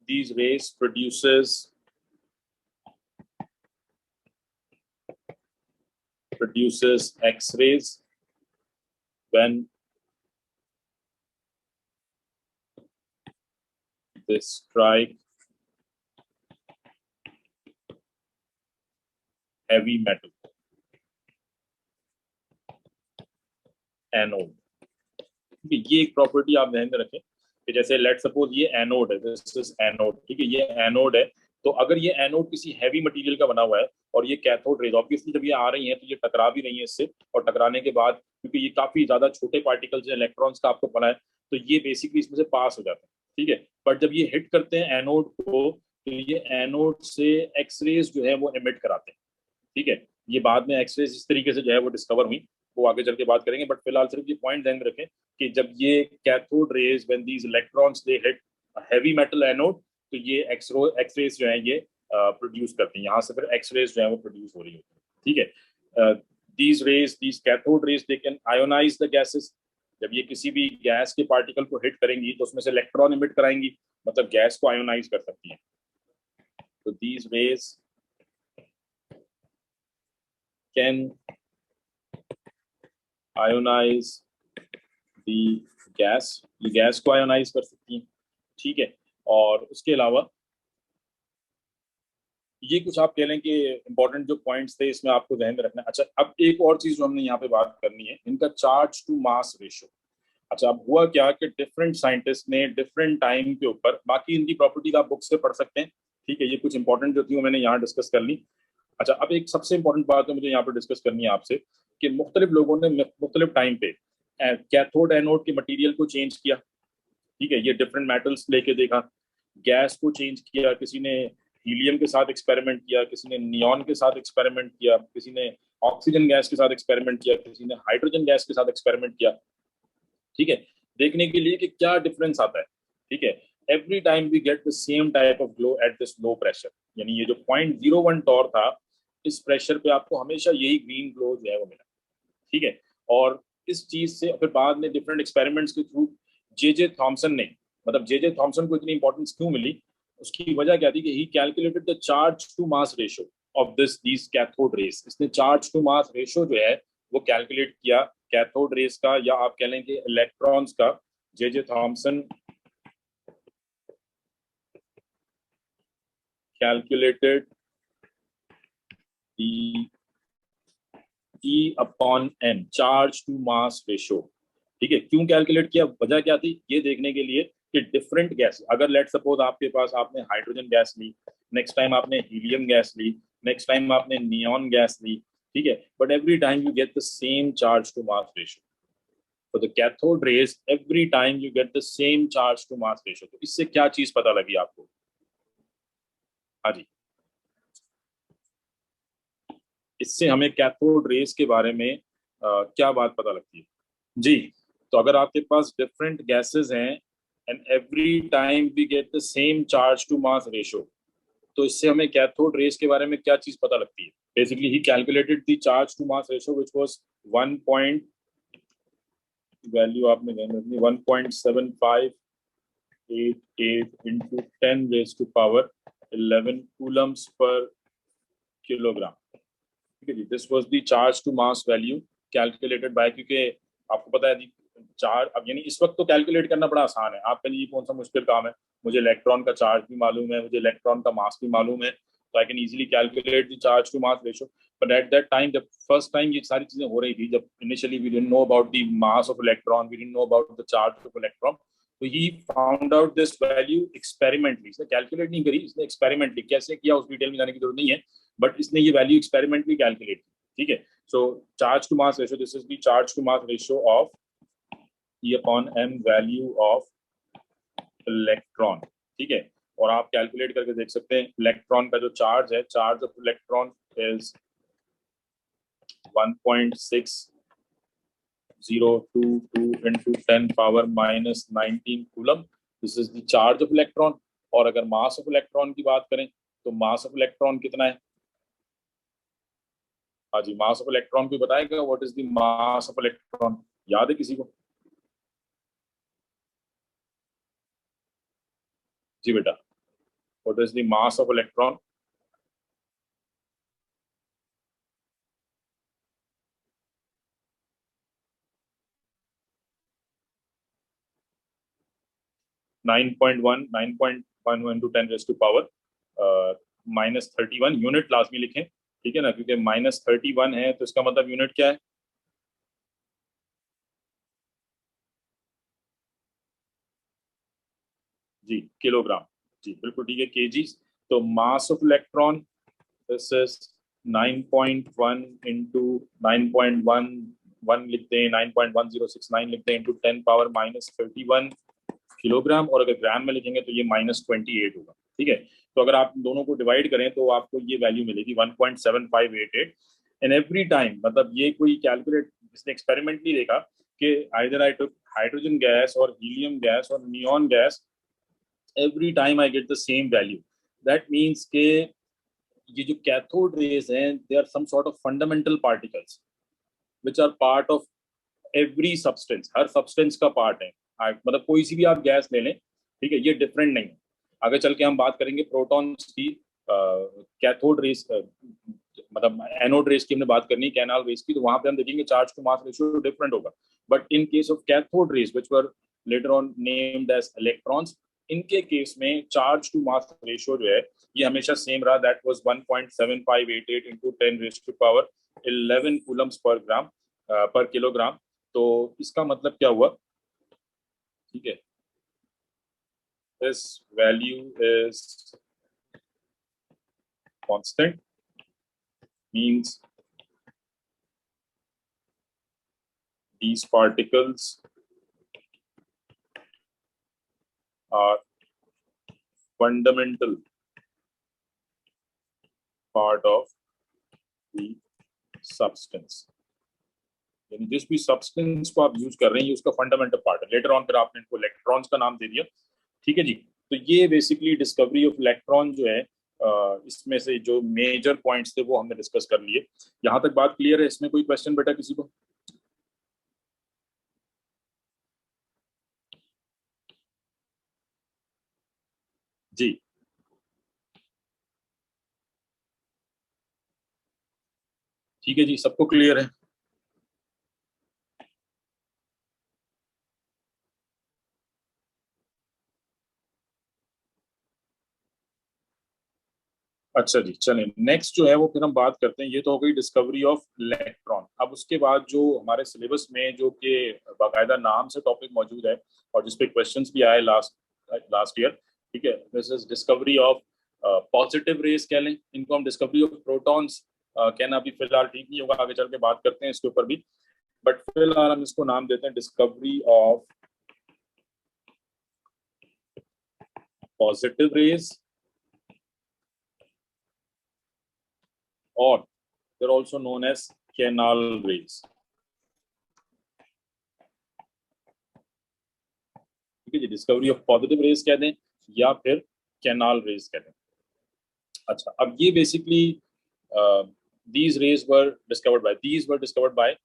these rays produces X-rays when they strike heavy metal anode. ये एक प्रॉपर्टी आप ध्यान में रखें कि जैसे लेट सपोज ये एनोड है, दिस इज एनोड। ठीक है, ये एनोड है, तो अगर ये एनोड किसी हैवी मटेरियल का बना हुआ है और ये कैथोड रेज, ऑब्वियसली जब ये आ रही हैं तो ये टकरा भी रही है इससे, और टकराने के बाद क्योंकि ये काफी ज्यादा छोटे पार्टिकल्स हैं, इलेक्ट्रॉन्स का आपको पता है, तो ये बेसिकली इसमें से पास हो जाते हैं। ठीक है, बट जब ये हिट करते हैं एनोड को, तो ये एनोड से एक्सरेज जो है वो एमिट कराते हैं। ठीक है, ये बाद में एक्सरेज इस तरीके से जो है वो डिस्कवर हुई, वो आगे चल के बात करेंगे, बट फिलहाल सिर्फ ये पॉइंट ध्यान में रखें कि जब ये cathode rays when these electrons they hit heavy metal anode, तो ये एक्सरेज जो है ये प्रोड्यूस करती हैं, यहाँ से फिर एक्सरेज जो है वो प्रोड्यूस हो रही होती है। ठीक है, these rays, these cathode rays, they can ionise the gases. जब ये किसी भी गैस के पार्टिकल को हिट करेंगी तो उसमें से इलेक्ट्रॉन इमिट कराएंगी, मतलब गैस को आयोनाइज कर सकती हैं। तो these rays can ionise the gas, ये गैस को आयोनाइज कर सकती हैं। ठीक है, और उसके अलावा ये कुछ आप कह लें कि इंपॉर्टेंट जो पॉइंट्स थे इसमें आपको ध्यान में रखना है। अच्छा, अब एक और चीज जो हमने यहाँ पे बात करनी है, इनका चार्ज टू मास रेशियो। अच्छा, अब हुआ क्या कि डिफरेंट साइंटिस्ट ने डिफरेंट टाइम के ऊपर, बाकी इनकी प्रॉपर्टीज आप बुक से पढ़ सकते हैं। ठीक है, ये कुछ इंपॉर्टेंट जो थी वो मैंने यहाँ डिस्कस कर ली। अच्छा, अब एक सबसे इंपॉर्टेंट बात है मुझे यहाँ पे डिस्कस करनी है आपसे कि मुख्तलिफ लोगों ने मुख्तलिफ टाइम पे कैथोड एनोड के मटेरियल को चेंज किया। ठीक है, ये डिफरेंट मेटल्स लेके देखा, गैस को चेंज किया, किसी ने हीलियम के साथ एक्सपेरिमेंट किया, किसी ने नियॉन के साथ एक्सपेरिमेंट किया, किसी ने ऑक्सीजन गैस के साथ एक्सपेरिमेंट किया, किसी ने हाइड्रोजन गैस के साथ एक्सपेरिमेंट किया। ठीक है, देखने के लिए कि क्या डिफरेंस आता है। ठीक है, every time we get the same type of glow at this low pressure, यानी ये जो 0.01 टॉर था, इस प्रेशर पे आपको हमेशा यही ग्रीन ग्लो जो है वो मिला। ठीक है, और इस चीज से फिर बाद में डिफरेंट एक्सपेरिमेंट्स के थ्रू जे थॉमसन ने, मतलब जे थॉमसन को इतनी इंपॉर्टेंस क्यों मिली, उसकी वजह क्या थी कि he calculated the charge to mass ratio of these cathode rays. इसने चार्ज टू मास रेशियो जो है वो कैलकुलेट किया कैथोड रेस का, या आप कह लें कि इलेक्ट्रॉन्स का। J Thomson calculated the E/N, charge to mass ratio. ठीक है, क्यों कैलकुलेट किया, वजह क्या थी, ये देखने के लिए कि डिफरेंट गैस, अगर लेट सपोज आपके पास आपने हाइड्रोजन गैस ली, नेक्स्ट टाइम आपने हीलियम गैस ली, नेक्स्ट टाइम आपने नियॉन गैस ली, ठीक है, but every time you get the same charge to mass ratio. For the cathode rays, every time you get the same charge to mass ratio। तो इससे क्या चीज पता लगी आपको? हाँ जी, इससे हमें कैथोड रेस के बारे में क्या बात पता लगती है जी? तो अगर आपके पास डिफरेंट गैसेस हैं and every time we get the same charge to mass ratio, तो इससे हमें कैथोड रेस के बारे में क्या चीज पता लगती है? बेसिकली ही calculated the charge to mass ratio which was 1 point, value आपने ध्यान रखनी, 1.7588 into 10 raised to power 11 coulombs per kilogram। ठीक है जी, this was the charge to mass value calculated by, क्योंकि आपको पता है चार्ज, अब यानी इस वक्त तो कैलकुलेट करना बड़ा आसान है, आपके लिए कौन सा मुश्किल काम है, मुझे इलेक्ट्रॉन का चार्ज भी मालूम है, मुझे इलेक्ट्रॉन का मास भी मालूम है, तो I can easily calculate the charge to mass ratio. But at that time, जब फर्स्ट टाइम ये सारी चीजें हो रही थी, जब initially we didn't know about the mass of electron, we didn't know about the charge of electron, तो he found out this value experimentally. इसने कैलकुलेट नहीं करी, इसने एक्सपेरिमेंटली कैसे किया उस डिटेल में जाने की जरूरत नहीं है, बट इसने ये वैल्यू एक्सपेरिमेंटली कैलकुलेट की। ठीक है, so charge to mass ratio, this is the charge to mass ratio of E/M value of electron. ठीक है, और आप कैलकुलेट करके देख सकते हैं इलेक्ट्रॉन का जो चार्ज है, charge of electron is 1.6022 into 10 power minus 19 coulomb, this is the charge of electron. और अगर मास ऑफ इलेक्ट्रॉन की बात करें तो मास ऑफ इलेक्ट्रॉन कितना है? हाँ जी, मास ऑफ इलेक्ट्रॉन को बताएगा, what is the mass of electron, याद है किसी को? जी बेटा, what is the mass of electron? Nine point one one two 10 raise to power -31 unit last में लिखें, ठीक है ना, क्योंकि -31 है तो इसका मतलब यूनिट क्या है? जी, किलोग्राम। जी बिल्कुल ठीक है, केजीज। तो मास of electron, this is 9.1 into 9.11 लिखते हैं, 9.1069 लिखते हैं, इंटू 10 पावर -31 किलोग्राम, और अगर ग्राम में लिखेंगे तो ये -28 होगा। ठीक है, तो अगर आप दोनों को डिवाइड करें तो आपको ये वैल्यू मिलेगी 1.7588। एंड एवरी टाइम, मतलब ये कोई कैलकुलेट, इसने एक्सपेरिमेंटली देखा कि either I took hydrogen gas और हीलियम गैस और neon gas, every time I get the same value. That means के ये जो कैथोड रेज हैं, they are some sort of fundamental particles which are part of every substance, हर substance का part है। मतलब कोई सी भी आप गैस ले लें, ठीक है, ये डिफरेंट नहीं है। आगे चल के हम बात करेंगे प्रोटॉन्स की, कैथोड रेस, मतलब एनोड रेस की हमने बात करनी है, कैनाल रेस की, तो वहां पे हम देखेंगे charge to mass ratio different होगा। But in case of cathode rays which were later on named as electrons, इनके केस में चार्ज टू मास रेशियो जो है ये हमेशा सेम रहा, that was 1.7588 into 10 raised to power 11 coulombs per gram, पर kilogram. तो इसका मतलब क्या हुआ? ठीक है, this value is constant, means these particles are fundamental part of the substance। यानी जिस भी सब्सटेंस को आप यूज कर रहे हैं उसका फंडामेंटल पार्ट है। लेटर ऑन फिर आपने इनको इलेक्ट्रॉन्स का नाम दे दिया। ठीक है जी, तो ये बेसिकली डिस्कवरी ऑफ इलेक्ट्रॉन जो है, इसमें से जो मेजर पॉइंट्स थे वो हमने डिस्कस कर लिए। यहाँ तक बात क्लियर है? इसमें कोई क्वेश्चन बेटा किसी को? जी ठीक है जी, सबको क्लियर है? अच्छा जी, चलें नेक्स्ट जो है वो फिर हम बात करते हैं। ये तो हो गई डिस्कवरी ऑफ इलेक्ट्रॉन। अब उसके बाद जो हमारे सिलेबस में जो कि बाकायदा नाम से टॉपिक मौजूद है और जिसपे क्वेश्चंस भी आए लास्ट लास्ट ईयर, ठीक है, this is discovery of positive rays कह लें इनको हम, डिस्कवरी ऑफ प्रोटॉन्स कहना अभी फिलहाल ठीक नहीं होगा, आगे चल के बात करते हैं इसके ऊपर भी, बट फिलहाल हम इसको नाम देते हैं डिस्कवरी ऑफ पॉजिटिव रेस, और they're also known as canal rays। ठीक है जी, डिस्कवरी ऑफ पॉजिटिव रेस कह दें या फिर कैनाल रेस कह दें। अच्छा, अब ये basically these rays were discovered by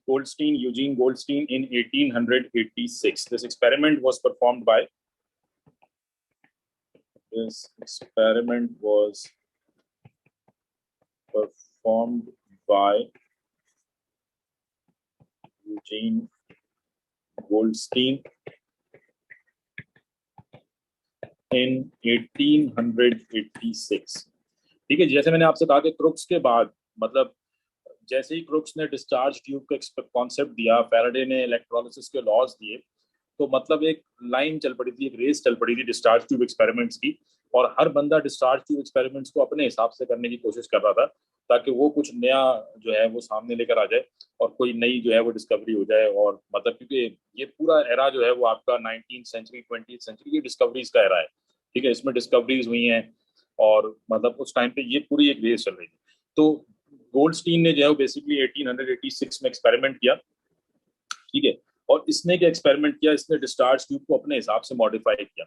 Goldstein, Eugene Goldstein in 1886। This experiment was performed by Eugene Goldstein in 1886। ठीक है, जैसे मैंने आपसे कहा कि क्रुक्स के बाद, मतलब जैसे ही क्रुक्स ने डिस्चार्ज ट्यूब का कॉन्सेप्ट दिया, फैराडे ने इलेक्ट्रोलिसिस के लॉज दिए, तो मतलब एक लाइन चल पड़ी थी, एक रेस चल पड़ी थी डिस्चार्ज ट्यूब एक्सपेरिमेंट्स की, और हर बंदा डिस्चार्ज ट्यूब एक्सपेरिमेंट्स को अपने हिसाब से करने की कोशिश कर रहा था ताकि वो कुछ नया जो है वो सामने लेकर आ जाए और कोई नई जो है वो डिस्कवरी हो जाए। और मतलब क्योंकि ये पूरा एरा जो है वो आपका 19th सेंचुरी 20th सेंचुरी की डिस्कवरीज का एरा है। ठीक है, इसमें डिस्कवरीज हुई हैं और मतलब उस टाइम पे ये पूरी एक रेस चल रही थी। तो गोल्डस्टीन ने जो है वो बेसिकली 1886 में एक्सपेरिमेंट किया। ठीक है, और इसने क्या एक्सपेरिमेंट किया, इसने डिस्चार्ज ट्यूब को अपने हिसाब से मॉडिफाई किया।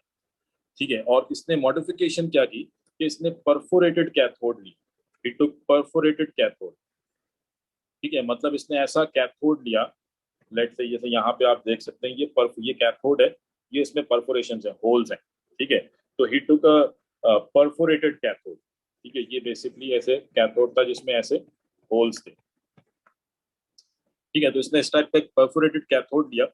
ठीक है, और इसने मॉडिफिकेशन क्या की कि इसने परफोरेटेड कैथोड ली, इट टुक परफोरेटेड कैथोड। ठीक है, मतलब इसने ऐसा कैथोड लिया, लेट से जैसे यहाँ पे आप देख सकते हैं ये कैथोड है, ये इसमें परफोरेशन है, होल्स हैं। ठीक है, तो ही टुक अ परफोरेटेड कैथोड। ठीक है, ये बेसिकली ऐसे कैथोड था जिसमें ऐसे होल्स थे। ठीक है, तो इसने इस टाइप का एक परफोरेटेड कैथोड दिया।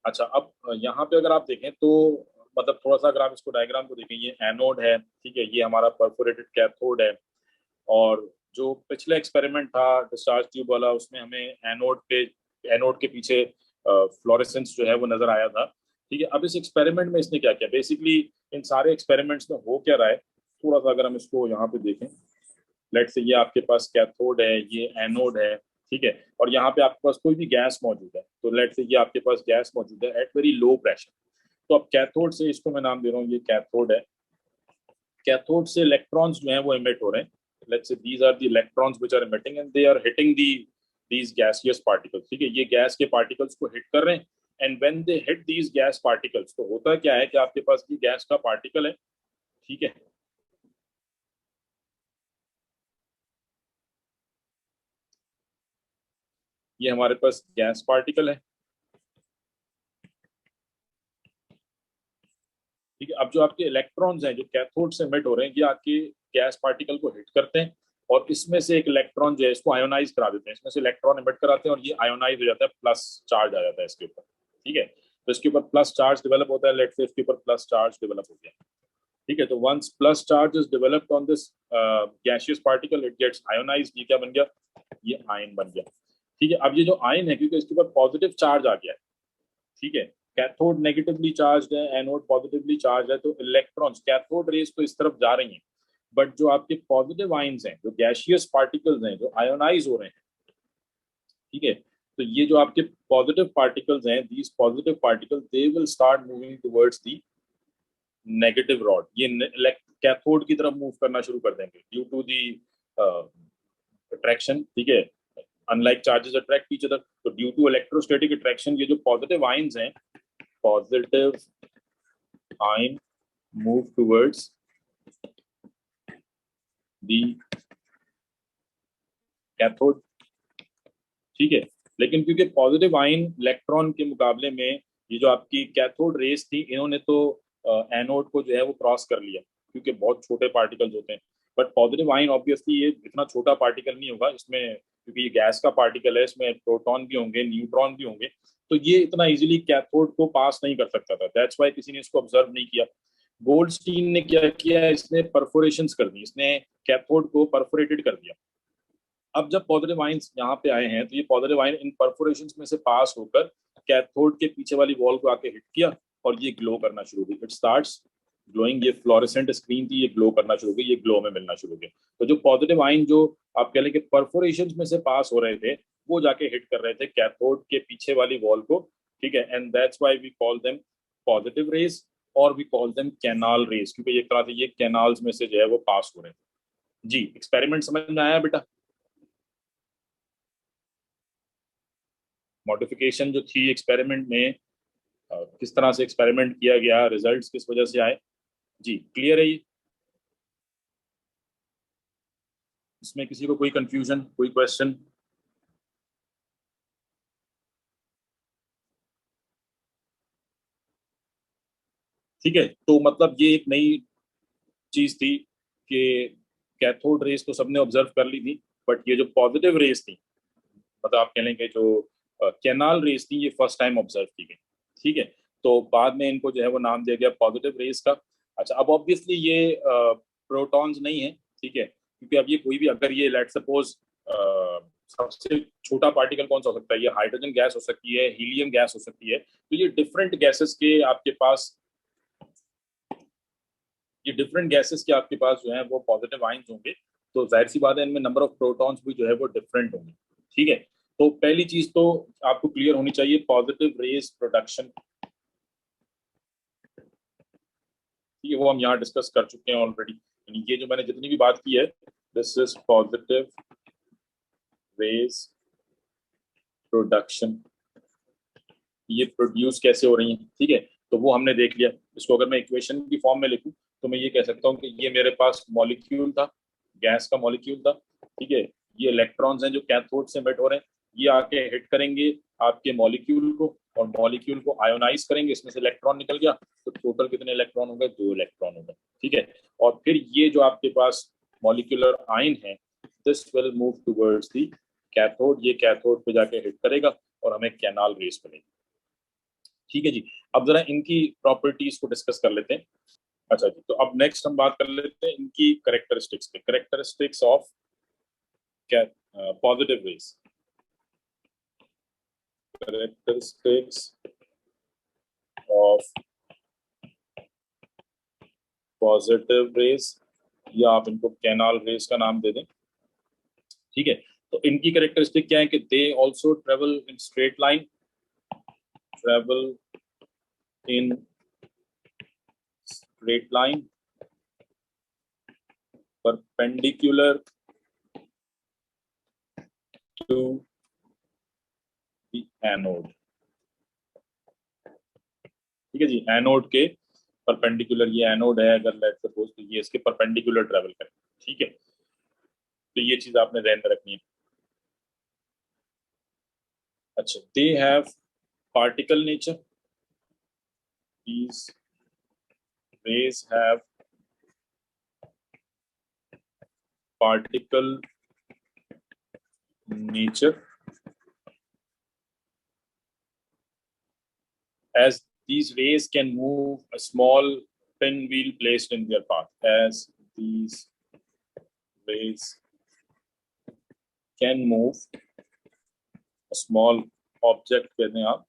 अच्छा, अब यहाँ पे अगर आप देखें तो मतलब थोड़ा सा अगर आप इसको डायग्राम को देखें, ये एनोड है। ठीक है, ये हमारा परफोरेटेड कैथोड है। और जो पिछला एक्सपेरिमेंट था डिस्चार्ज ट्यूब वाला, उसमें हमें एनोड के पीछे फ्लोरेसेंस जो है वो नजर आया था। ठीक है, अब इस एक्सपेरिमेंट में इसने क्या किया, बेसिकली इन सारे एक्सपेरिमेंट्स में हो क्या रहा है, थोड़ा सा अगर हम इसको यहाँ पे देखें, लेट से ये आपके पास कैथोड है, ये एनोड है। ठीक है, और यहाँ पे आपके पास कोई भी गैस मौजूद है, तो लेट से ये आपके पास गैस मौजूद है एट वेरी लो प्रेशर। तो अब कैथोड से, इसको मैं नाम दे रहा हूँ, ये कैथोड है। कैथोड से इलेक्ट्रॉन्स जो हैं वो इमिट हो रहे हैं। Let's say these are the electrons which are emitting and they are hitting these gaseous particles. ठीक है, ये गैस के पार्टिकल्स को हिट कर रहे हैं, and when they hit these gas particles, तो होता क्या है कि आपके पास ये गैस का पार्टिकल है। ठीक है, ये हमारे पास गैस पार्टिकल है। ठीक है, अब जो आपके इलेक्ट्रॉन्स हैं जो कैथोड से इमिट हो रहे हैं, ये आपके गैस पार्टिकल को हिट करते हैं, और इसमें से एक इलेक्ट्रॉन जो है इसको आयोनाइज करा देते हैं, इसमें से इलेक्ट्रॉन इमिट कराते हैं और ये आयोनाइज हो जाता है, प्लस चार्ज आ जाता है इसके ऊपर। ठीक है, तो इसके ऊपर प्लस चार्ज डेवलप होता है, लेट से इसके ऊपर प्लस चार्ज डेवलप हो गया। ठीक है, तो once plus charge is developed on this gaseous particle, it gets ionised. ये क्या बन गया, ये आयन बन गया। ठीक है, अब ये जो आयन है, क्योंकि इसके ऊपर पॉजिटिव चार्ज आ गया है, ठीक है, कैथोड नेगेटिवली चार्ज है, एनोड पॉजिटिवली चार्ज है, तो इलेक्ट्रॉन्स कैथोड रेस तो इस तरफ जा रही हैं, बट जो आपके पॉजिटिव आयंस हैं, जो गैसियस पार्टिकल्स हैं, जो आयोनाइज हो रहे हैं, ठीक है, तो ये जो आपके पॉजिटिव पार्टिकल्स हैं, these positive particles they will start moving towards the negative rod, ये कैथोड की तरफ मूव करना शुरू कर देंगे ड्यू टू दी अट्रैक्शन। ठीक है, unlike charges attract each other, तो ड्यू टू इलेक्ट्रोस्टैटिक अट्रैक्शन ये जो पॉजिटिव आयंस हैं, positive ion move towards the cathode। ठीक है, लेकिन क्योंकि पॉजिटिव आयन इलेक्ट्रॉन के मुकाबले में ये जो आपकी कैथोड रेस थी, इन्होंने तो एनोड को जो है वो क्रॉस कर लिया, क्योंकि बहुत छोटे पार्टिकल्स होते हैं। बट पॉजिटिव आयन ऑब्वियसली ये इतना छोटा पार्टिकल नहीं होगा इसमें, क्योंकि ये गैस का पार्टिकल है, इसमें प्रोटॉन भी होंगे, न्यूट्रॉन भी होंगे, तो ये इतना इजीली कैथोड को पास नहीं कर सकता था। दैट्स वाई किसी ने इसको ऑब्जर्व नहीं किया। गोल्डस्टीन ने क्या किया, इसने परफोरेशंस कर दी, इसने कैथोड को परफोरेटेड कर दिया। अब जब पॉजिटिव आयंस यहाँ पे आए हैं तो ये पॉजिटिव आयन इन परफोरेशंस में से पास होकर कैथोड के पीछे वाली वॉल को आके हिट किया और ये ग्लो करना शुरू हुई। इट स्टार्ट्स ग्लोइंग, ये फ्लोरेसेंट स्क्रीन थी, ये ग्लो करना शुरू हो गई, ये ग्लो में मिलना शुरू हो गया। तो जो पॉजिटिव आयन जो आप कह लें कि परफोरेशंस में से पास हो रहे थे, वो जाके हिट कर रहे थे कैथोड के पीछे वाली वॉल को, ठीक है। And that's why we call them positive rays और we call them canal rays, क्योंकि एक तरह से ये कैनाल्स में से जो है वो पास हो रहे थे। जी, एक्सपेरिमेंट समझ में आया बेटा? मॉडिफिकेशन जो थी एक्सपेरिमेंट में, किस तरह से एक्सपेरिमेंट किया गया, रिजल्ट्स किस वजह से आए, जी क्लियर है ये? इसमें किसी को कोई कंफ्यूजन, कोई क्वेश्चन? ठीक है, तो मतलब ये एक नई चीज थी कि कैथोड रेस तो सबने ऑब्जर्व कर ली थी, बट ये जो पॉजिटिव रेस थी, मतलब आप कह लेंगे जो कैनाल रेस थी, ये फर्स्ट टाइम ऑब्जर्व की गई। ठीक है, तो बाद में इनको जो है वो नाम दिया गया पॉजिटिव रेस का। अच्छा, अब ऑब्वियसली ये प्रोटॉन्स नहीं है, ठीक है, क्योंकि अब ये कोई भी, अगर ये लेट सपोज सबसे छोटा पार्टिकल कौन सा हो सकता है, ये हाइड्रोजन गैस हो सकती है, हीलियम गैस हो सकती है, तो ये डिफरेंट गैसेस के आपके पास, ये डिफरेंट गैसेस के आपके पास जो है वो पॉजिटिव आयंस होंगे, तो जाहिर सी बात है इनमें नंबर ऑफ प्रोटॉन्स भी जो है वो डिफरेंट होंगे। ठीक है, तो पहली चीज तो आपको क्लियर होनी चाहिए, पॉजिटिव रेज प्रोडक्शन, ये वो हम यहाँ डिस्कस कर चुके हैं ऑलरेडी। यानी ये जो मैंने जितनी भी बात की है, this is positive raise production, ये प्रोड्यूस कैसे हो रही है, ठीक है, तो वो हमने देख लिया। इसको अगर मैं इक्वेशन की फॉर्म में लिखूं तो मैं ये कह सकता हूँ कि ये मेरे पास मॉलिक्यूल था, गैस का मॉलिक्यूल था, ठीक है, ये इलेक्ट्रॉन्स हैं जो कैथोड से एमिट हो रहे हैं, ये आके हिट करेंगे आपके मॉलिक्यूल को और मॉलिक्यूल को आयोनाइज करेंगे, इसमें से इलेक्ट्रॉन निकल गया, तो टोटल कितने इलेक्ट्रॉन हो गए, 2 इलेक्ट्रॉन हो गए, ठीक है। और फिर ये जो आपके पास मॉलिक्यूलर आयन है, this will move towards the cathode, ये कैथोड पे जाके हिट करेगा और हमें कैनाल रेस बनेगी। ठीक है जी, अब जरा इनकी प्रॉपर्टीज को डिस्कस कर लेते हैं। अच्छा जी, तो अब नेक्स्ट हम बात कर लेते हैं इनकी करेक्टरिस्टिक्स पे, करेक्टरिस्टिक्स ऑफ क्या, positive raise, characteristics of positive raise, या आप इनको कैनाल रेज का नाम दे दें। ठीक है, तो इनकी करेक्टरिस्टिक क्या है कि they also travel in straight line, travel in straight line, perpendicular to the anode. ठीक है जी, एनोड के परपेंडिकुलर, ये एनोड है अगर लेट सपोज, तो ये इसके परपेंडिकुलर ट्रेवल करें। ठीक है, तो ये चीज आपने ध्यान में रखनी है। अच्छा, they have particle nature, these rays have particle nature, as these rays can move a small pinwheel placed in their path, as these rays can move a small object कहते हैं आप,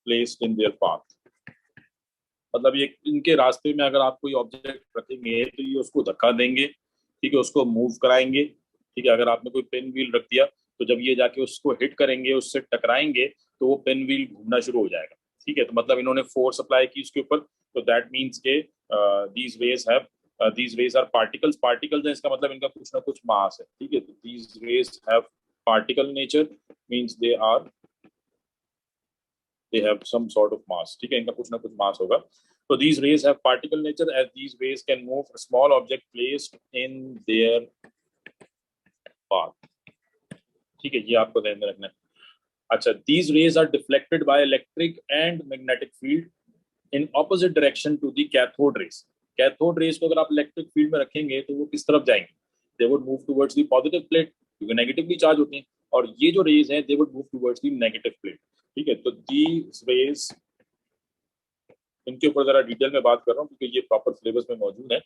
placed in their path, मतलब ये इनके रास्ते में अगर आप कोई ऑब्जेक्ट रखेंगे तो ये उसको धक्का देंगे, ठीक है, उसको मूव कराएंगे। ठीक है, अगर आपने कोई पिन व्हील रख दिया तो जब ये जाके उसको हिट करेंगे, उससे टकराएंगे, तो वो पिन व्हील घूमना शुरू हो जाएगा। ठीक है, तो मतलब इन्होंने फोर्स अप्लाई की उसके ऊपर, तो दैट मीन्स के these rays have, these rays are particles, particles हैं इसका मतलब इनका कुछ ना कुछ मास है। ठीक है, तो these rays have particle nature, means they have some sort of mass, ठीक है, इनका कुछ ना कुछ मास होगा। तो these rays have particle nature, as these rays can move a small object placed in their path। ठीक है, ये आपको ध्यान में रखना है। अच्छा, these rays are deflected by electric and magnetic field in opposite direction to the cathode rays। Cathode rays को अगर आप इलेक्ट्रिक फील्ड में रखेंगे तो वो किस तरफ जाएंगे, they would move towards the positive plate, क्योंकि नेगेटिवली चार्ज होती हैं, और ये जो रेज हैं they would move towards the negative plate. ठीक है, तो these rays इनके ऊपर जरा डिटेल में बात कर रहा हूँ क्योंकि ये प्रॉपर सिलेबस में मौजूद है।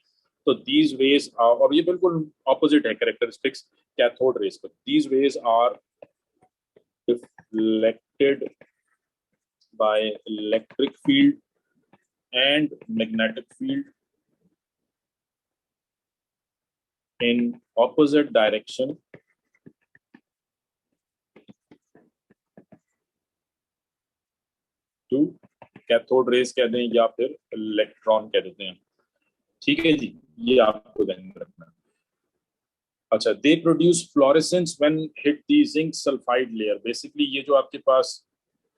तो दीज वेज, और ये बिल्कुल ऑपोजिट है कैरेक्टरिस्टिक्स कैथोड रेस का। These rays are deflected by electric field and magnetic field in opposite direction to cathode rays कह दें या फिर इलेक्ट्रॉन कह देते हैं। ठीक है जी, ये आपको ध्यान में रखना है। अच्छा, they produce fluorescence when hit the zinc sulphide layer. Basically ये जो आपके पास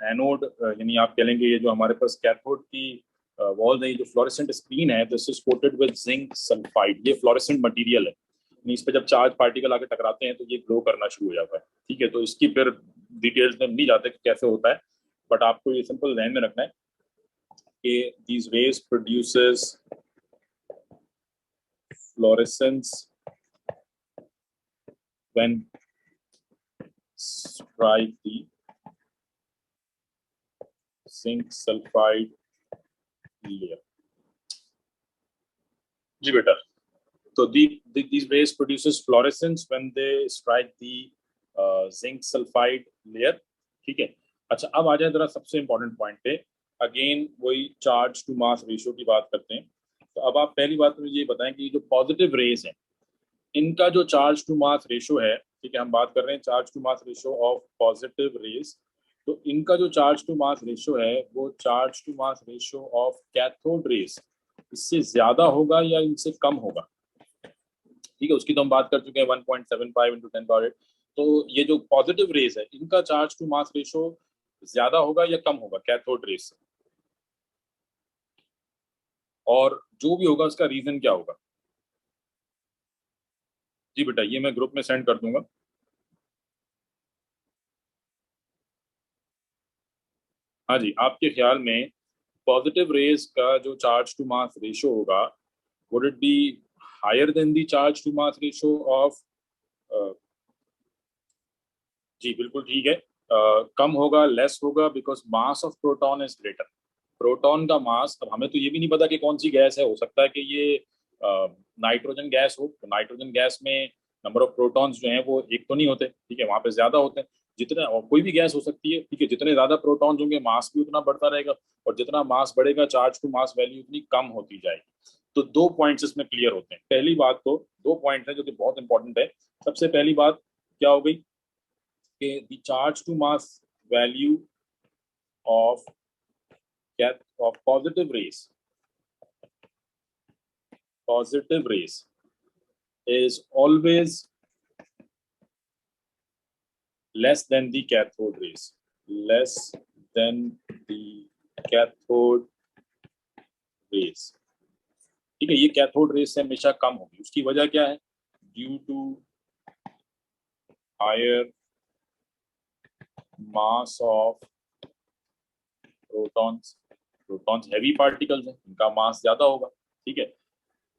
एनोड, यानी आप कह लेंगे ये जो हमारे पास कैथोड की वॉल है, जो फ्लोरेसेंट स्क्रीन है, this is coated with zinc sulphide. ये फ्लोरेसेंट मटेरियल है, इस पे जब चार्ज पार्टिकल आके टकराते हैं तो ये ग्लो करना शुरू हो जाता है। ठीक है, तो इसकी फिर डिटेल्स में नहीं जाते कि कैसे होता है, बट आपको ये सिंपल ध्यान में रखना है कि these rays produces fluorescence when strike the zinc sulphide layer. जी बेटा, तो these rays produces fluorescence when they strike the zinc sulfide layer। ठीक है। अच्छा, अब आ जाए जरा सबसे इंपॉर्टेंट पॉइंट पे। अगेन वही चार्ज टू मास रेशियो की बात करते हैं। तो अब आप पहली बात मुझे ये बताएं कि जो पॉजिटिव रेज है इनका जो चार्ज टू मास रेशियो है, ठीक है, हम बात कर रहे हैं charge to mass ratio of positive rays. तो इनका जो चार्ज टू मास रेशियो है वो charge to mass ratio of cathode rays इससे ज्यादा होगा या इनसे कम होगा। ठीक है, उसकी तो हम बात कर चुके हैं 1.75 इंटू 10⁻⁸। तो ये जो पॉजिटिव रेज है इनका चार्ज टू मास रेशियो ज्यादा होगा या कम होगा कैथोड रेज से, और जो भी होगा उसका रीजन क्या होगा। जी बेटा, ये मैं ग्रुप में सेंड कर दूंगा। हाँ जी, आपके ख्याल में पॉजिटिव रेज का जो चार्ज टू मास रेशियो होगा, would it be higher than the charge to mass ratio of, जी बिल्कुल ठीक है, कम होगा, लेस होगा, because mass of proton is greater. Proton का मास, अब हमें तो ये भी नहीं पता कि कौन सी गैस है, हो सकता है कि ये नाइट्रोजन गैस हो। तो नाइट्रोजन गैस में नंबर ऑफ प्रोटॉन्स जो हैं वो एक तो नहीं होते, ठीक है, वहां पे ज्यादा होते हैं। जितने, और कोई भी गैस हो सकती है, ठीक है, जितने ज्यादा प्रोटॉन्स होंगे मास भी उतना बढ़ता रहेगा, और जितना मास बढ़ेगा चार्ज टू मास वैल्यू उतनी कम होती जाएगी। तो दो पॉइंट्स इसमें क्लियर होते हैं। पहली बात, तो दो पॉइंट है जो कि बहुत इंपॉर्टेंट है। सबसे पहली बात क्या हो गई कि the charge to mass value of positive rays is always less than the cathode rays, less than the cathode rays। ठीक है, ये कैथोड रेस से हमेशा कम होगी। उसकी वजह क्या है? Due to higher mass of protons. Protons heavy particles हैं, इनका मास ज्यादा होगा। ठीक है।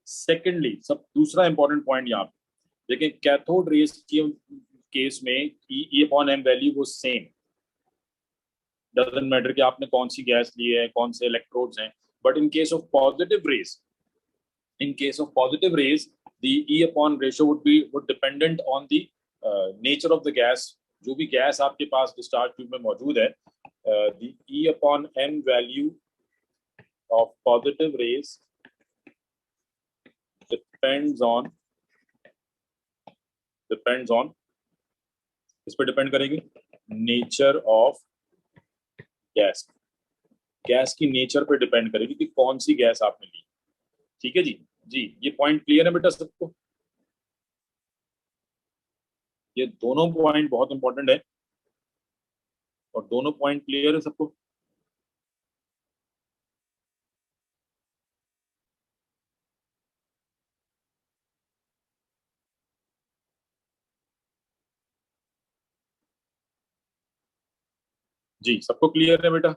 सेकेंडली, सब दूसरा इंपॉर्टेंट पॉइंट यहाँ पे देखिए, कैथोड रेस के केस में ई अपॉन एम वैल्यू वो सेम, डजंट मैटर कि आपने कौन सी गैस ली है, कौन से इलेक्ट्रोड्स हैं। But in case of positive rays, the E upon ratio would dependent on the nature of the gas। जो भी गैस आपके पास डिस्चार्ज ट्यूब में मौजूद है, the E upon m value of positive rays depends on इस पर depend करेगी nature of gas. Gas की नेचर पे डिपेंड करेगी कि कौन सी गैस आपने ली। ठीक है जी। जी, ये पॉइंट क्लियर है बेटा सबको? ये दोनों पॉइंट बहुत इंपॉर्टेंट है, और दोनों पॉइंट क्लियर है सबको? जी, सबको क्लियर है बेटा?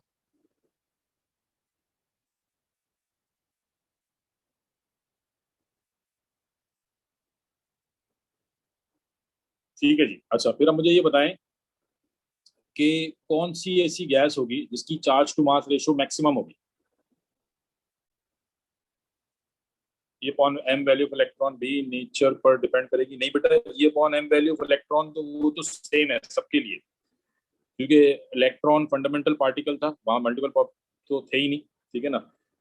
ठीक है जी। अच्छा, फिर अब मुझे ये बताएं कि कौन सी ऐसी गैस होगी जिसकी charge to mass ratio maximum होगी। E upon M value of electron भी नेचर पर डिपेंड करेगी? नहीं बेटा, E upon M value of electron तो वो तो सेम है सबके लिए, क्योंकि इलेक्ट्रॉन फंडामेंटल पार्टिकल था, वहां मल्टीपल तो थे ही नहीं, ठीक है ना।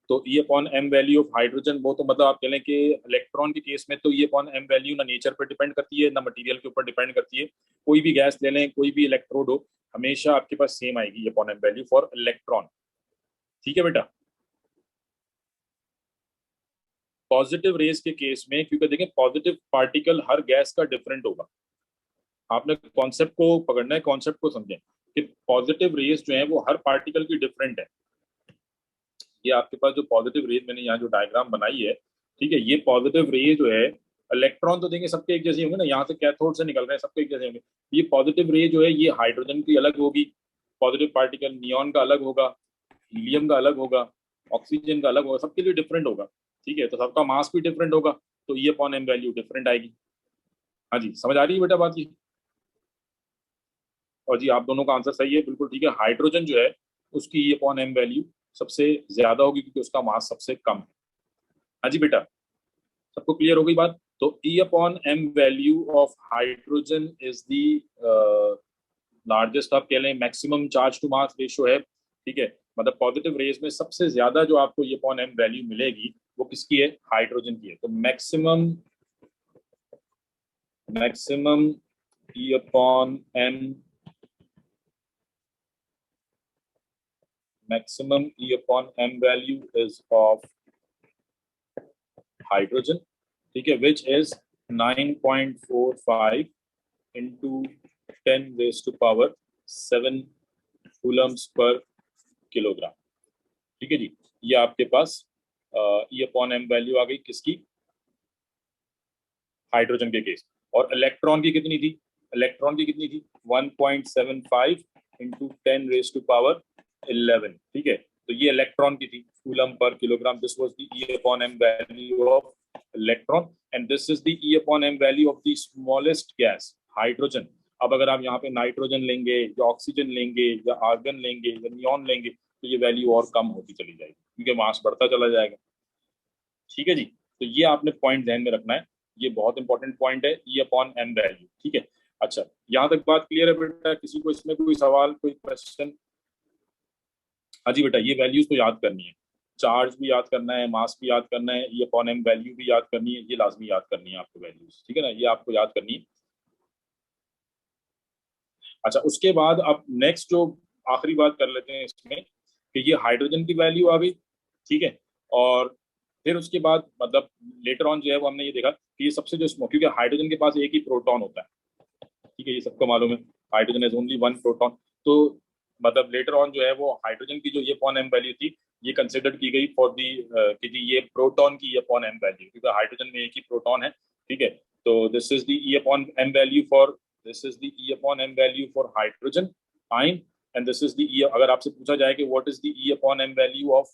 तो E upon M value of hydrogen, वो तो मतलब आप कह लें कि इलेक्ट्रॉन के केस में तो ई अपॉन एम वैल्यू ना नेचर पर डिपेंड करती है ना मटेरियल के ऊपर डिपेंड करती है। कोई भी गैस ले लें, कोई भी इलेक्ट्रोड हो, हमेशा आपके पास सेम आएगी E upon M value for electron, ठीक है बेटा। पॉजिटिव रेज के केस में, क्योंकि देखें पॉजिटिव पार्टिकल हर गैस का डिफरेंट होगा, आपने कॉन्सेप्ट को पकड़ना है, कॉन्सेप्ट को समझें कि पॉजिटिव रेज जो है वो हर पार्टिकल की डिफरेंट है। ये आपके पास जो पॉजिटिव रेज मैंने यहाँ जो डायग्राम बनाई है, ठीक है, ये पॉजिटिव रेज जो है, इलेक्ट्रॉन तो देंगे सबके एक जैसे होंगे ना, यहाँ से कैथोड से निकल रहे हैं सबके एक जैसे होंगे। ये पॉजिटिव रेज जो है ये हाइड्रोजन की अलग होगी, पॉजिटिव पार्टिकल नियॉन का अलग होगा, हीलियम का अलग होगा, ऑक्सीजन का अलग होगा, सबके लिए डिफरेंट होगा, ठीक है। तो सबका मास भी डिफरेंट होगा, तो E upon M value different आएगी। हाँ जी, समझ आ रही है बेटा बात ये? और जी आप दोनों का आंसर सही है, बिल्कुल ठीक है। हाइड्रोजन जो है उसकी ई अपॉन एम वैल्यू सबसे ज्यादा होगी क्योंकि उसका मास सबसे कम है। हाँ जी बेटा, सबको क्लियर हो गई बात? तो E upon M value of hydrogen is the largest, आप कह लें maximum charge to mass ratio है, ठीक है। मतलब पॉजिटिव रेज में सबसे ज्यादा जो आपको ई अपॉन एम वैल्यू मिलेगी वो किसकी है? हाइड्रोजन की है। तो maximum maximum E upon M maximum E upon m value is of hydrogen, ठीक है, which is 9.45 into 10 raised to power 7 coulombs per kilogram, ठीक है जी। ये आपके पास E अपॉन एम वैल्यू आ गई किसकी? हाइड्रोजन के केस। और इलेक्ट्रॉन की कितनी थी? इलेक्ट्रॉन की कितनी थी? 1.75 into 10 raised to power 11, ठीक है। तो ये इलेक्ट्रॉन की थी, कूलम पर kilogram. This was the E upon M value of electron and this is the E upon M value of the smallest gas hydrogen. अब अगर आप यहाँ पे नाइट्रोजन लेंगे या ऑक्सीजन लेंगे या आर्गन लेंगे या नियॉन लेंगे तो ये वैल्यू और कम होती चली जाएगी क्योंकि मास बढ़ता चला जाएगा, ठीक है जी। तो ये आपने पॉइंट ध्यान में रखना है, ये बहुत इंपॉर्टेंट पॉइंट है, ई अपॉन एम वैल्यू, ठीक है। अच्छा, यहाँ तक बात क्लियर है बेटा? किसी को इसमें कोई सवाल, कोई क्वेश्चन? हाँ जी बेटा, ये वैल्यूज तो याद करनी है, चार्ज भी याद करना है, मास भी याद करना है, ई अपॉन एम वैल्यू भी याद करनी है, ये लाजमी याद करनी है आपको वैल्यूज, ठीक है ना, ये आपको याद करनी है। अच्छा, उसके बाद अब नेक्स्ट जो आखिरी बात कर लेते हैं इसमें कि ये हाइड्रोजन की वैल्यू आ गई, ठीक है। और फिर उसके बाद मतलब लेटर ऑन जो है वो हमने ये देखा कि ये सबसे जो स्मॉल, क्योंकि हाइड्रोजन के पास एक ही प्रोटॉन होता है, ठीक है, ये सबको मालूम है, hydrogen is only one proton. तो मतलब लेटर ऑन जो है वो हाइड्रोजन की जो ये अपॉन एम वैल्यू थी ये कंसिडर की गई फॉर दी कि जी ये प्रोटॉन की ये अपॉन एम वैल्यू, क्योंकि हाइड्रोजन में एक ही प्रोटॉन है, ठीक है। तो this is the E upon M value for, this is the E upon M value for hydrogen ion and this is the E, अगर आपसे पूछा जाए कि what is the E upon M value of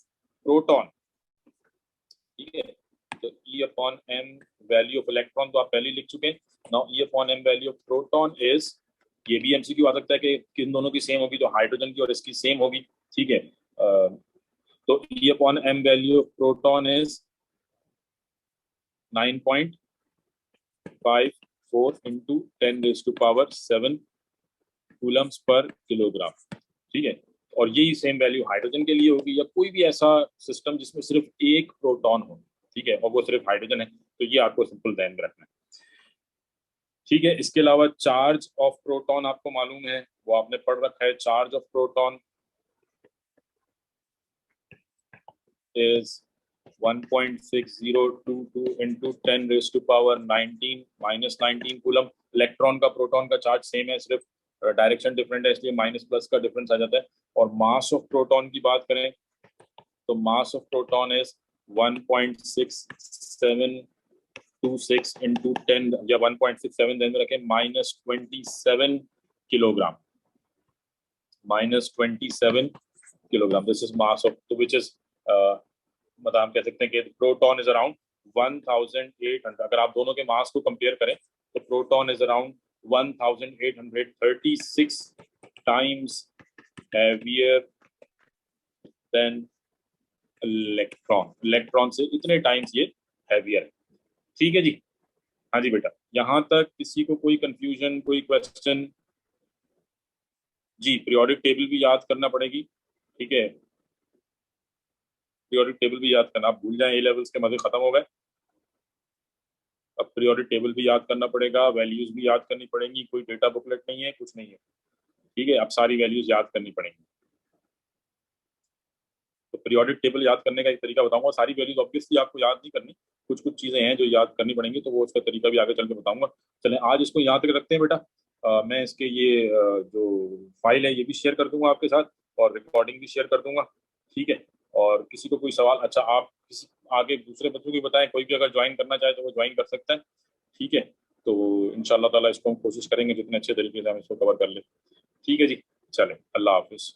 proton, ठीक है, तो E upon M value of electron तो आप पहले लिख चुके हैं। Now E upon M value of proton is, ये भी एमसीक्यू आ सकता है कि किन दोनों की सेम होगी, तो हाइड्रोजन की और इसकी सेम होगी, ठीक है। तो E upon M value of proton is 9.54 into 10 raise to power 7 coulombs पर किलोग्राम, ठीक है। और यही सेम वैल्यू हाइड्रोजन के लिए होगी या कोई भी ऐसा सिस्टम जिसमें सिर्फ एक प्रोटॉन हो, ठीक है, और वो सिर्फ हाइड्रोजन है, तो ये आपको सिंपल ध्यान में रखना है, ठीक है। इसके अलावा चार्ज ऑफ प्रोटॉन आपको मालूम है, वो आपने पढ़ रखा है, charge of proton is 1.6022 into 10 raised to power 19 minus 19 coulomb. Electron का प्रोटॉन का चार्ज सेम है, सिर्फ डायरेक्शन डिफरेंट है, इसलिए माइनस प्लस का डिफरेंस आ जाता है। और मास ऑफ प्रोटॉन की बात करें तो मास ऑफ प्रोटॉन इज 1.6726 into 10 या 1.67 ध्यान में रखें -27 kilogram, -27 kilogram, this is mass of, तो विच इज मतलब हम कह सकते हैं कि प्रोटॉन इज अराउंड 1800, अगर आप दोनों के मास को कंपेयर करें तो proton is around 1836 times heavier than electron, electron से इतने टाइम्स ये हैवियर है। ठीक है जी। हाँ जी बेटा, यहाँ तक किसी को कोई कंफ्यूजन, कोई क्वेश्चन? जी, पीरियोडिक टेबल भी याद करना पड़ेगी। ठीक है, पीरियोडिक टेबल भी याद करना, आप भूल जाएं ए लेवल्स के मजे खत्म हो गए। अब पीरियोडिक टेबल भी याद करना पड़ेगा, वैल्यूज भी याद करनी पड़ेंगी, कोई डेटा बुकलेट नहीं है, कुछ नहीं है। ठीक है, अब सारी वैल्यूज याद करनी पड़ेंगी। तो पीरियोडिक टेबल याद करने का एक तरीका बताऊंगा, सारी वैल्यूज ऑब्वियसली आपको याद नहीं करनी, कुछ कुछ चीजें हैं जो याद करनी पड़ेंगी, तो वो उसका तरीका भी आगे चल के बताऊंगा। चलें आज इसको यहाँ तक रखते हैं बेटा। मैं इसके ये जो फाइल है ये भी शेयर कर दूंगा आपके साथ, और रिकॉर्डिंग भी शेयर कर दूंगा। ठीक है, और किसी को कोई सवाल, अच्छा आप किसी आगे दूसरे बच्चों को भी बताएं, कोई भी अगर ज्वाइन करना चाहे तो वो ज्वाइन कर सकता है। ठीक है, तो इंशाल्लाह ताला इसको हम कोशिश करेंगे जितने अच्छे तरीके से हम इसको कवर कर ले। ठीक है जी, चलें, अल्लाह हाफिज़।